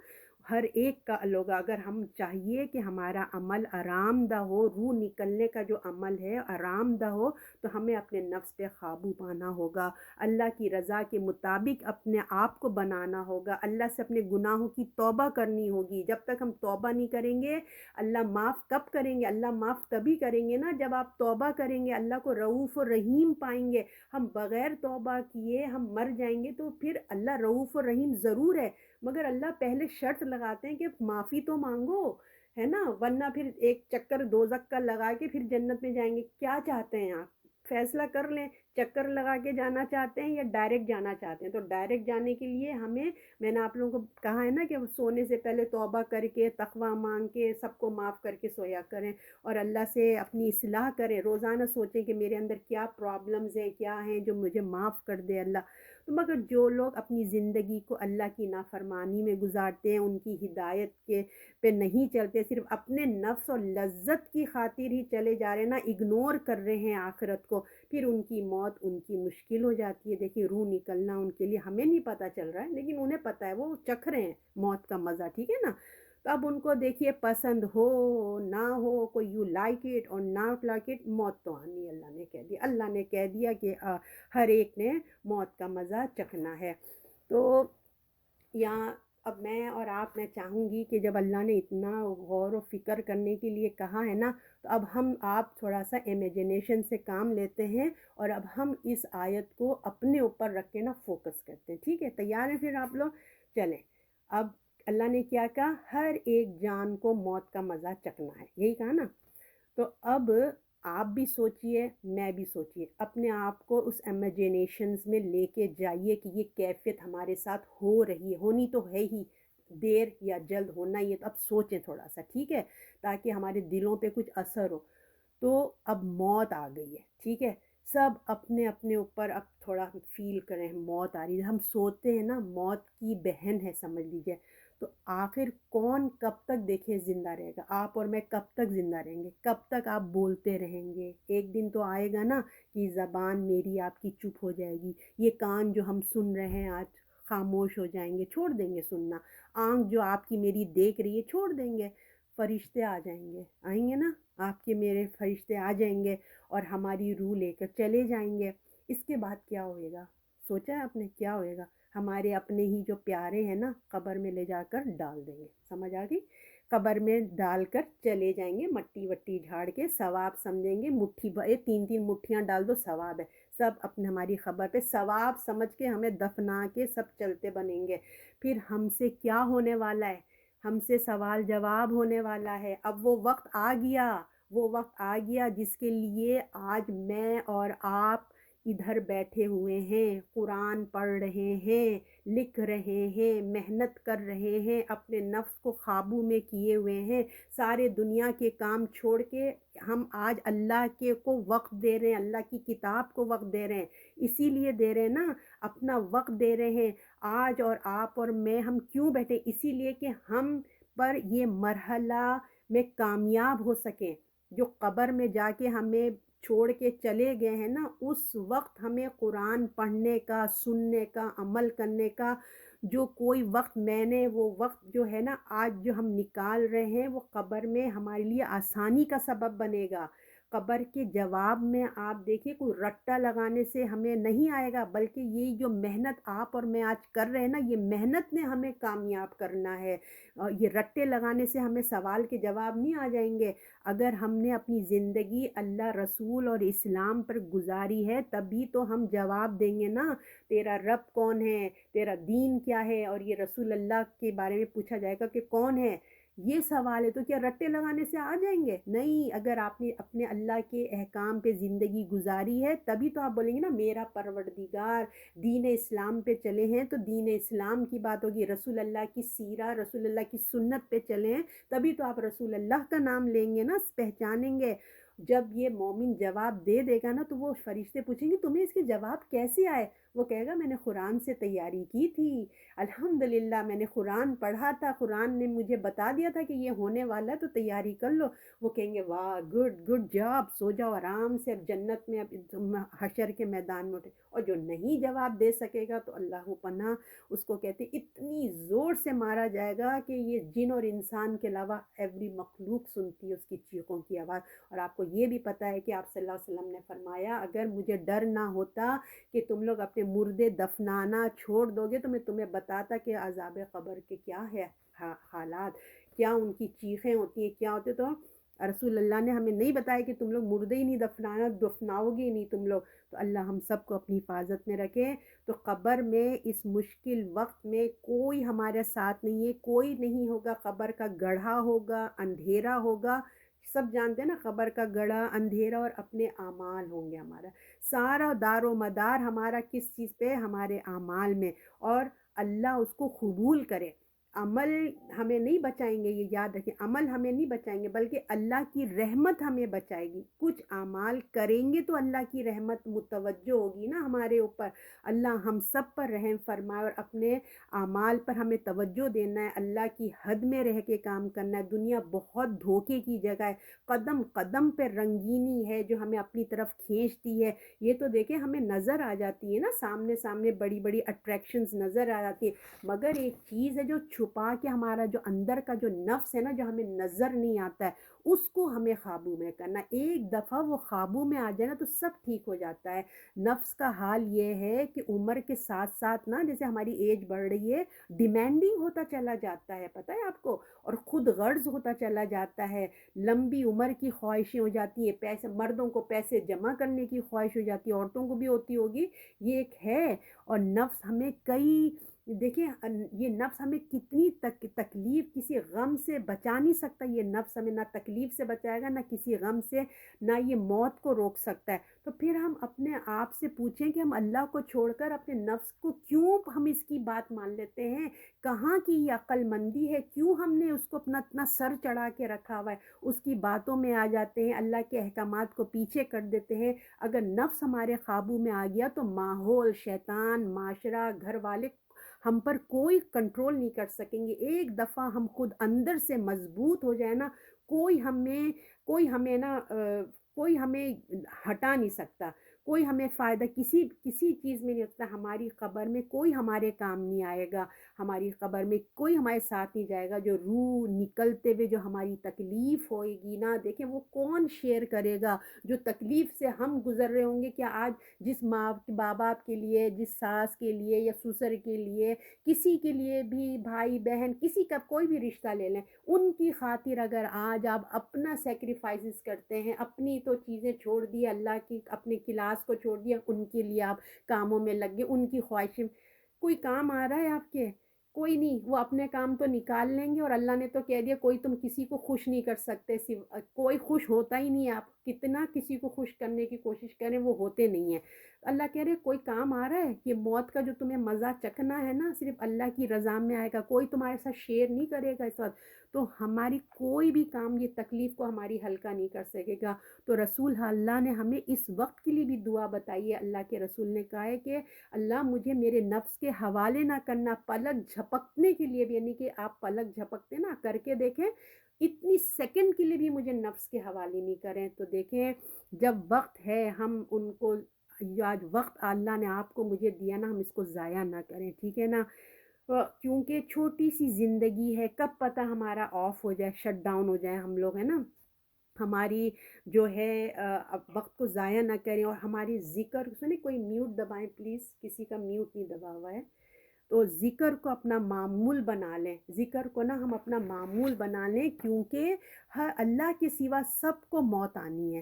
S1: ہر ایک کا الگ ہوگا۔ اگر ہم چاہیے کہ ہمارا عمل آرام دہ ہو، روح نکلنے کا جو عمل ہے آرام دہ ہو، تو ہمیں اپنے نفس پہ قابو پانا ہوگا، اللہ کی رضا کے مطابق اپنے آپ کو بنانا ہوگا، اللہ سے اپنے گناہوں کی توبہ کرنی ہوگی۔ جب تک ہم توبہ نہیں کریں گے، اللہ معاف کب کریں گے؟ اللہ معاف تبھی کریں گے نا جب آپ توبہ کریں گے، اللہ کو رؤوف و رحیم پائیں گے۔ ہم بغیر توبہ کیے ہم مر جائیں گے تو پھر اللہ رؤوف و رحیم ضرور ہے، مگر اللہ پہلے شرط لگاتے ہیں کہ معافی تو مانگو، ہے نا، ورنہ پھر ایک چکر دوزخ کا لگا کے پھر جنت میں جائیں گے۔ کیا چاہتے ہیں آپ؟ فیصلہ کر لیں، چکر لگا کے جانا چاہتے ہیں یا ڈائریکٹ جانا چاہتے ہیں؟ تو ڈائریکٹ جانے کے لیے ہمیں، میں نے آپ لوگوں کو کہا ہے نا کہ سونے سے پہلے توبہ کر کے تقوی مانگ کے سب کو معاف کر کے سویا کریں، اور اللہ سے اپنی اصلاح کریں، روزانہ سوچیں کہ میرے اندر کیا پرابلمز ہیں، کیا ہیں جو مجھے معاف کر دے اللہ۔ تو مگر جو لوگ اپنی زندگی کو اللہ کی نافرمانی میں گزارتے ہیں، ان کی ہدایت کے پہ نہیں چلتے، صرف اپنے نفس اور لذت کی خاطر ہی چلے جا رہے ہیں نا، اگنور کر رہے ہیں آخرت کو، پھر ان کی موت ان کی مشکل ہو جاتی ہے۔ دیکھیے روح نکلنا ان کے لیے ہمیں نہیں پتہ چل رہا ہے، لیکن انہیں پتہ ہے، وہ چکھ رہے ہیں موت کا مزہ، ٹھیک ہے نا۔ تو اب ان کو دیکھیے پسند ہو نہ ہو، کوئی یو لائک اٹ اور ناٹ لائک اٹ، موت تو آنی، اللہ نے کہہ دیا، اللہ نے کہہ دیا کہ ہر ایک نے موت کا مزہ چکھنا ہے۔ تو یہاں اب میں اور آپ، میں چاہوں گی کہ جب اللہ نے اتنا غور و فکر کرنے کے لیے کہا ہے نا، تو اب ہم آپ تھوڑا سا امیجنیشن سے کام لیتے ہیں، اور اب ہم اس آیت کو اپنے اوپر رکھ کے نا فوکس کرتے ہیں، ٹھیک ہے؟ تیار ہیں پھر آپ لوگ؟ چلیں، اب اللہ نے کیا کہا؟ ہر ایک جان کو موت کا مزہ چکھنا ہے، یہی کہا نا؟ تو اب آپ بھی سوچئے، میں بھی سوچئے، اپنے آپ کو اس امیجنیشنز میں لے کے جائیے کہ یہ کیفیت ہمارے ساتھ ہو رہی ہے، ہونی تو ہے ہی، دیر یا جلد ہونا ہی ہے، تو اب سوچیں تھوڑا سا، ٹھیک ہے، تاکہ ہمارے دلوں پہ کچھ اثر ہو۔ تو اب موت آ گئی ہے، ٹھیک ہے، سب اپنے اپنے اوپر اب تھوڑا فیل کریں، موت آ رہی ہے، ہم سوتے ہیں نا موت کی بہن ہے سمجھ لیجئے۔ تو آخر کون کب تک دیکھیں زندہ رہے گا؟ آپ اور میں کب تک زندہ رہیں گے؟ کب تک آپ بولتے رہیں گے؟ ایک دن تو آئے گا نا کہ زبان میری آپ کی چپ ہو جائے گی، یہ کان جو ہم سن رہے ہیں آج خاموش ہو جائیں گے، چھوڑ دیں گے سننا، آنکھ جو آپ کی میری دیکھ رہی ہے چھوڑ دیں گے، فرشتے آ جائیں گے، آئیں گے نا، آپ کے میرے فرشتے آ جائیں گے اور ہماری روح لے کر چلے جائیں گے۔ اس کے بعد کیا ہوئے گا؟ سوچا ہے آپ نے کیا ہوئے گا؟ ہمارے اپنے ہی جو پیارے ہیں نا، قبر میں لے جا کر ڈال دیں گے، سمجھ آ گئی؟ قبر میں ڈال کر چلے جائیں گے، مٹی وٹی جھاڑ کے، ثواب سمجھیں گے، مٹھی تین تین مٹھیاں ڈال دو ثواب ہے، سب اپنے ہماری خبر پہ ثواب سمجھ کے ہمیں دفنا کے سب چلتے بنیں گے۔ پھر ہم سے کیا ہونے والا ہے؟ ہم سے سوال جواب ہونے والا ہے۔ اب وہ وقت آ گیا، وہ وقت آ گیا جس کے لیے آج میں اور آپ ادھر بیٹھے ہوئے ہیں، قرآن پڑھ رہے ہیں، لکھ رہے ہیں، محنت کر رہے ہیں، اپنے نفس کو قابو میں کیے ہوئے ہیں، سارے دنیا کے کام چھوڑ کے ہم آج اللہ کے کو وقت دے رہے ہیں، اللہ کی کتاب کو وقت دے رہے ہیں، اسی لیے دے رہے ہیں نا، اپنا وقت دے رہے ہیں آج، اور آپ اور میں ہم کیوں بیٹھے؟ اسی لیے کہ ہم پر یہ مرحلہ میں کامیاب ہو سکیں، جو قبر میں جا کے ہمیں چھوڑ کے چلے گئے ہیں نا، اس وقت ہمیں قرآن پڑھنے کا، سننے کا، عمل کرنے کا جو کوئی وقت، میں نے وہ وقت جو ہے نا آج جو ہم نکال رہے ہیں، وہ قبر میں ہمارے لیے آسانی کا سبب بنے گا۔ قبر کے جواب میں آپ دیکھیے کوئی رٹا لگانے سے ہمیں نہیں آئے گا، بلکہ یہ جو محنت آپ اور میں آج کر رہے ہیں نا، یہ محنت نے ہمیں کامیاب کرنا ہے، اور یہ رٹے لگانے سے ہمیں سوال کے جواب نہیں آ جائیں گے۔ اگر ہم نے اپنی زندگی اللہ، رسول اور اسلام پر گزاری ہے، تبھی تو ہم جواب دیں گے نا، تیرا رب کون ہے، تیرا دین کیا ہے، اور یہ رسول اللہ کے بارے میں پوچھا جائے گا کہ کون ہے، یہ سوال ہے۔ تو کیا رٹے لگانے سے آ جائیں گے؟ نہیں، اگر آپ نے اپنے اللہ کے احکام پہ زندگی گزاری ہے، تبھی تو آپ بولیں گے نا میرا پروردگار دین اسلام پہ چلے ہیں، تو دین اسلام کی بات ہوگی، رسول اللہ کی سیرہ، رسول اللہ کی سنت پہ چلے ہیں، تبھی تو آپ رسول اللہ کا نام لیں گے نا، پہچانیں گے۔ جب یہ مومن جواب دے دے گا نا، تو وہ فرشتے پوچھیں گے تمہیں اس کے جواب کیسے آئے؟ وہ کہے گا میں نے قرآن سے تیاری کی تھی، الحمدللہ میں نے قرآن پڑھا تھا، قرآن نے مجھے بتا دیا تھا کہ یہ ہونے والا ہے، تو تیاری کر لو۔ وہ کہیں گے واہ، گڈ گڈ جاب، سو جاؤ آرام سے، اب جنت میں، اب حشر کے میدان میں اٹھے۔ اور جو نہیں جواب دے سکے گا تو اللہ پناہ، اس کو کہتے اتنی زور سے مارا جائے گا کہ یہ جن اور انسان کے علاوہ ایوری مخلوق سنتی ہے اس کی چیخوں کی آواز۔ اور آپ کو یہ بھی پتہ ہے کہ آپ صلی اللہ علیہ وسلم نے فرمایا اگر مجھے ڈر نہ ہوتا کہ تم لوگ اپنے مردے دفنانا چھوڑ دو گے تو میں تمہیں بتاتا کہ عذاب قبر کے کیا ہے حالات، کیا ان کی چیخیں ہوتی ہیں، کیا ہوتے۔ تو رسول اللہ نے ہمیں نہیں بتایا کہ تم لوگ مردے ہی نہیں دفناؤ گے نہیں تم لوگ۔ تو اللہ ہم سب کو اپنی حفاظت میں رکھے۔ تو قبر میں اس مشکل وقت میں کوئی ہمارے ساتھ نہیں ہے، کوئی نہیں ہوگا، قبر کا گڑھا ہوگا، اندھیرا ہوگا۔ سب جانتے ہیں نا قبر کا گڑھا، اندھیرا اور اپنے اعمال ہوں گے ہمارا سارا دار و مدار ہمارا کس چیز پہ؟ ہمارے اعمال میں، اور اللہ اس کو قبول کرے۔ عمل ہمیں نہیں بچائیں گے، یہ یاد رکھیں، عمل ہمیں نہیں بچائیں گے بلکہ اللہ کی رحمت ہمیں بچائے گی۔ کچھ اعمال کریں گے تو اللہ کی رحمت متوجہ ہوگی نا ہمارے اوپر۔ اللہ ہم سب پر رحم فرمائے اور اپنے اعمال پر ہمیں توجہ دینا ہے، اللہ کی حد میں رہ کے کام کرنا ہے۔ دنیا بہت دھوکے کی جگہ ہے، قدم قدم پہ رنگینی ہے جو ہمیں اپنی طرف کھینچتی ہے۔ یہ تو دیکھیں ہمیں نظر آ جاتی ہے نا، سامنے سامنے بڑی بڑی اٹریکشنز نظر آ جاتی ہیں، مگر ایک چیز ہے جو چھپا کے ہمارا جو اندر کا جو نفس ہے نا، جو ہمیں نظر نہیں آتا ہے، اس کو ہمیں قابو میں کرنا۔ ایک دفعہ وہ قابو میں آ جائے نا تو سب ٹھیک ہو جاتا ہے۔ نفس کا حال یہ ہے کہ عمر کے ساتھ ساتھ نا، جیسے ہماری ایج بڑھ رہی ہے، ڈیمانڈنگ ہوتا چلا جاتا ہے، پتہ ہے آپ کو، اور خود غرض ہوتا چلا جاتا ہے، لمبی عمر کی خواہشیں ہو جاتی ہیں، پیسے، مردوں کو پیسے جمع کرنے کی خواہش ہو جاتی ہے، عورتوں کو بھی ہوتی ہوگی، یہ ایک ہے۔ اور نفس ہمیں کئی، دیکھیں یہ نفس ہمیں کتنی تکلیف، کسی غم سے بچا نہیں سکتا یہ نفس، ہمیں نہ تکلیف سے بچائے گا، نہ کسی غم سے، نہ یہ موت کو روک سکتا ہے۔ تو پھر ہم اپنے آپ سے پوچھیں کہ ہم اللہ کو چھوڑ کر اپنے نفس کو کیوں ہم اس کی بات مان لیتے ہیں؟ کہاں کی یہ عقل مندی ہے؟ کیوں ہم نے اس کو اپنا اتنا سر چڑھا کے رکھا ہوا ہے؟ اس کی باتوں میں آ جاتے ہیں، اللہ کے احکامات کو پیچھے کر دیتے ہیں۔ اگر نفس ہمارے قابو میں آ گیا تو ماحول، شیطان، معاشرہ، گھر والے ہم پر کوئی کنٹرول نہیں کر سکیں گے۔ ایک دفعہ ہم خود اندر سے مضبوط ہو جائے نا، کوئی ہمیں نا کوئی ہمیں ہٹا نہیں سکتا، کوئی ہمیں فائدہ کسی چیز میں نہیں ہوتا۔ ہماری قبر میں کوئی ہمارے کام نہیں آئے گا، ہماری قبر میں کوئی ہمارے ساتھ نہیں جائے گا۔ جو روح نکلتے ہوئے جو ہماری تکلیف ہوئے گی نا، دیکھیں وہ کون شیئر کرے گا؟ جو تکلیف سے ہم گزر رہے ہوں گے، کیا آج جس ماں باپ کے لیے، جس ساس کے لیے یا سسر کے لیے، کسی کے لیے بھی، بھائی بہن، کسی کا کوئی بھی رشتہ لے لیں، ان کی خاطر اگر آج آپ اپنا سیکریفائسز کرتے ہیں، اپنی تو چیزیں چھوڑ دی، اللہ کی اپنے کلاس کو چھوڑ دیا، ان کے لیے آپ کاموں میں لگ گئے، ان کی خواہشیں، کوئی کام آ رہا ہے آپ کے؟ کوئی نہیں، وہ اپنے کام تو نکال لیں گے، اور اللہ نے تو کہہ دیا کوئی تم کسی کو خوش نہیں کر سکتے، کوئی خوش ہوتا ہی نہیں ہے۔ آپ کتنا کسی کو خوش کرنے کی کوشش کریں وہ ہوتے نہیں ہیں۔ اللہ کہہ رہے کوئی کام آ رہا ہے؟ یہ موت کا جو تمہیں مزہ چکھنا ہے نا، صرف اللہ کی رضا میں آئے گا، کوئی تمہارے ساتھ شیئر نہیں کرے گا اس وقت۔ تو ہماری کوئی بھی کام یہ تکلیف کو ہماری ہلکا نہیں کر سکے گا۔ تو رسول اللہ نے ہمیں اس وقت کے لیے بھی دعا بتائی ہے۔ اللہ کے رسول نے کہا ہے کہ اللہ مجھے میرے نفس کے حوالے نہ کرنا، پلک جھپکنے کے لیے بھی، یعنی کہ آپ پلک جھپکتے نا، کر کے دیکھیں، اتنی سیکنڈ کے لیے بھی مجھے نفس کے حوالے نہیں کریں۔ تو دیکھیں جب وقت ہے، ہم ان کو، آج وقت اللہ نے آپ کو مجھے دیا نا، ہم اس کو ضائع نہ کریں، ٹھیک ہے نا؟ کیونکہ چھوٹی سی زندگی ہے، کب پتہ ہمارا آف ہو جائے، شٹ ڈاؤن ہو جائے ہم لوگ، ہے نا؟ ہماری جو ہے اب وقت کو ضائع نہ کریں، اور ہماری ذکر سنیں، کوئی میوٹ دبائیں پلیز، کسی کا میوٹ نہیں دبا ہوا ہے۔ تو ذکر کو اپنا معمول بنا لیں، ذکر کو نا ہم اپنا معمول بنا لیں، کیونکہ ہر اللہ کے سوا سب کو موت آنی ہے۔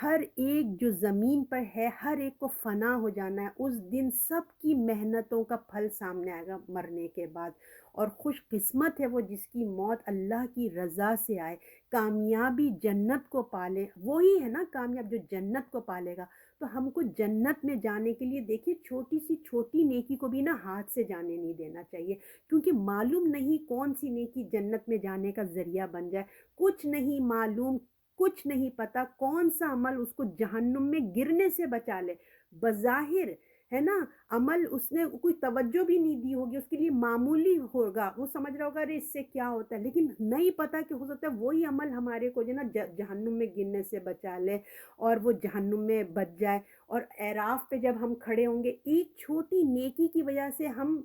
S1: ہر ایک جو زمین پر ہے، ہر ایک کو فنا ہو جانا ہے، اس دن سب کی محنتوں کا پھل سامنے آئے گا مرنے کے بعد۔ اور خوش قسمت ہے وہ جس کی موت اللہ کی رضا سے آئے، کامیابی جنت کو پالے، وہی ہے نا کامیاب جو جنت کو پالے گا۔ تو ہم کو جنت میں جانے کے لیے دیکھیے چھوٹی سی چھوٹی نیکی کو بھی نا ہاتھ سے جانے نہیں دینا چاہیے، کیونکہ معلوم نہیں کون سی نیکی جنت میں جانے کا ذریعہ بن جائے، کچھ نہیں معلوم، کچھ نہیں پتا کون سا عمل اس کو جہنم میں گرنے سے بچا لے۔ بظاہر ہے نا عمل اس نے کوئی توجہ بھی نہیں دی ہوگی، اس کے لیے معمولی ہوگا، وہ سمجھ رہا ہوگا ارے اس سے کیا ہوتا ہے، لیکن نہیں پتا کہ ہو سکتا ہے وہی عمل ہمارے کو جو نا جہنم میں گرنے سے بچا لے، اور وہ جہنم میں بچ جائے۔ اور اعراف پہ جب ہم کھڑے ہوں گے، ایک چھوٹی نیکی کی وجہ سے ہم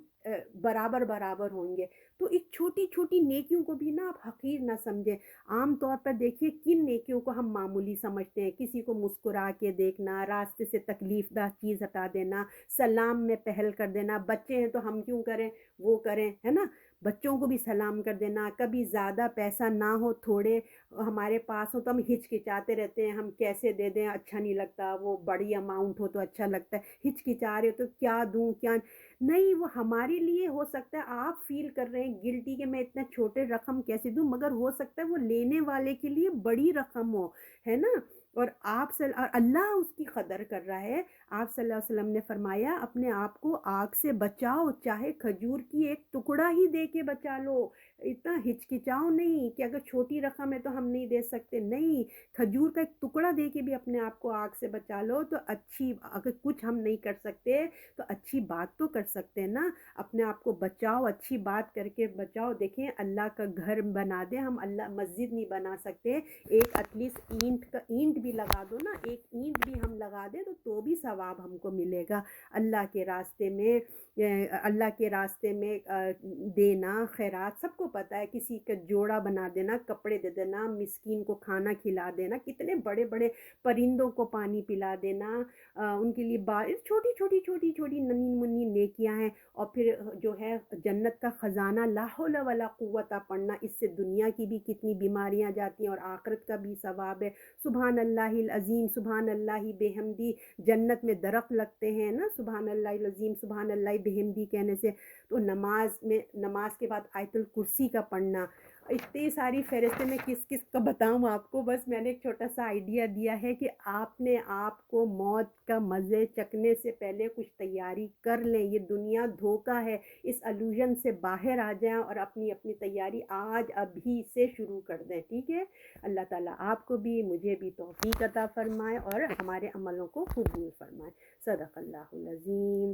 S1: برابر برابر ہوں گے۔ تو ایک چھوٹی چھوٹی نیکیوں کو بھی نا آپ حقیر نہ سمجھیں۔ عام طور پر دیکھیے کن نیکیوں کو ہم معمولی سمجھتے ہیں، کسی کو مسکرا کے دیکھنا، راستے سے تکلیف دہ چیز ہٹا دینا، سلام میں پہل کر دینا، بچے ہیں تو ہم کیوں کریں، وہ کریں، ہے نا، بچوں کو بھی سلام کر دینا، کبھی زیادہ پیسہ نہ ہو تھوڑے ہمارے پاس ہو تو ہم ہچکچاتے رہتے ہیں، ہم کیسے دے دیں، اچھا نہیں لگتا، وہ بڑی اماؤنٹ ہو تو اچھا لگتا ہے، ہچکچا رہے ہو تو کیا دوں کیا نہیں، وہ ہمارے لیے ہو سکتا ہے آپ فیل کر رہے ہیں گلٹی کہ میں اتنا چھوٹے رقم کیسے دوں، مگر ہو سکتا ہے وہ لینے والے کے لیے بڑی رقم ہو، ہے نا، اور اور اللہ اس کی قدر کر رہا ہے۔ آپ صلی اللہ علیہ وسلم نے فرمایا اپنے آپ کو آگ سے بچاؤ، چاہے کھجور کی ایک ٹکڑا ہی دے کے بچا لو، اتنا ہچکچاؤ نہیں کہ اگر چھوٹی رقم ہے تو ہم نہیں دے سکتے، نہیں، کھجور کا ایک ٹکڑا دے کے بھی اپنے آپ کو آگ سے بچا لو تو اچھی، اگر کچھ ہم نہیں کر سکتے تو اچھی بات تو کر سکتے ہیں نا، اپنے آپ کو بچاؤ، اچھی بات کر کے بچاؤ۔ دیکھیں اللہ کا گھر بنا دے ہم، اللہ مسجد نہیں بنا سکتے، ایک ایٹ لیسٹ اینٹ بھی لگا دو نا، ایک اینٹ بھی ہم لگا دیں تو بھی ثواب ہم کو ملے گا اللہ کے راستے میں، اللہ کے راستے میں دینا خیرات، سب کو پتہ ہے، کسی کا جوڑا بنا دینا، کپڑے دے دینا، مسکین کو کھانا کھلا دینا، کتنے بڑے بڑے پرندوں کو پانی پلا دینا، ان کے لیے چھوٹی چھوٹی چھوٹی چھوٹی ننھی منی نیکیاں ہیں، اور پھر جو ہے جنت کا خزانہ لا حول ولا قوت پڑھنا، اس سے دنیا کی بھی کتنی بیماریاں جاتی ہیں اور آخرت کا بھی ثواب ہے۔ سبحان اللہ العظیم، سبحان اللہ بحمدی، جنت میں درخت لگتے ہیں نا سبحان اللہ العظیم سبحان اللہ بحمدی کہنے سے، تو نماز کے بعد آیت الکرسی کا پڑھنا، اتنی ساری فہرستیں میں کس کس کا بتاؤں آپ کو، بس میں نے ایک چھوٹا سا آئیڈیا دیا ہے کہ آپ نے آپ کو موت کا مزے چکنے سے پہلے کچھ تیاری کر لیں، یہ دنیا دھوکہ ہے، اس الوژن سے باہر آ جائیں اور اپنی اپنی تیاری آج ابھی سے شروع کر دیں، ٹھیک ہے؟ اللہ تعالیٰ آپ کو بھی مجھے بھی توفیق عطا فرمائے اور ہمارے عملوں کو قبول فرمائے۔ صدق اللہ العظیم۔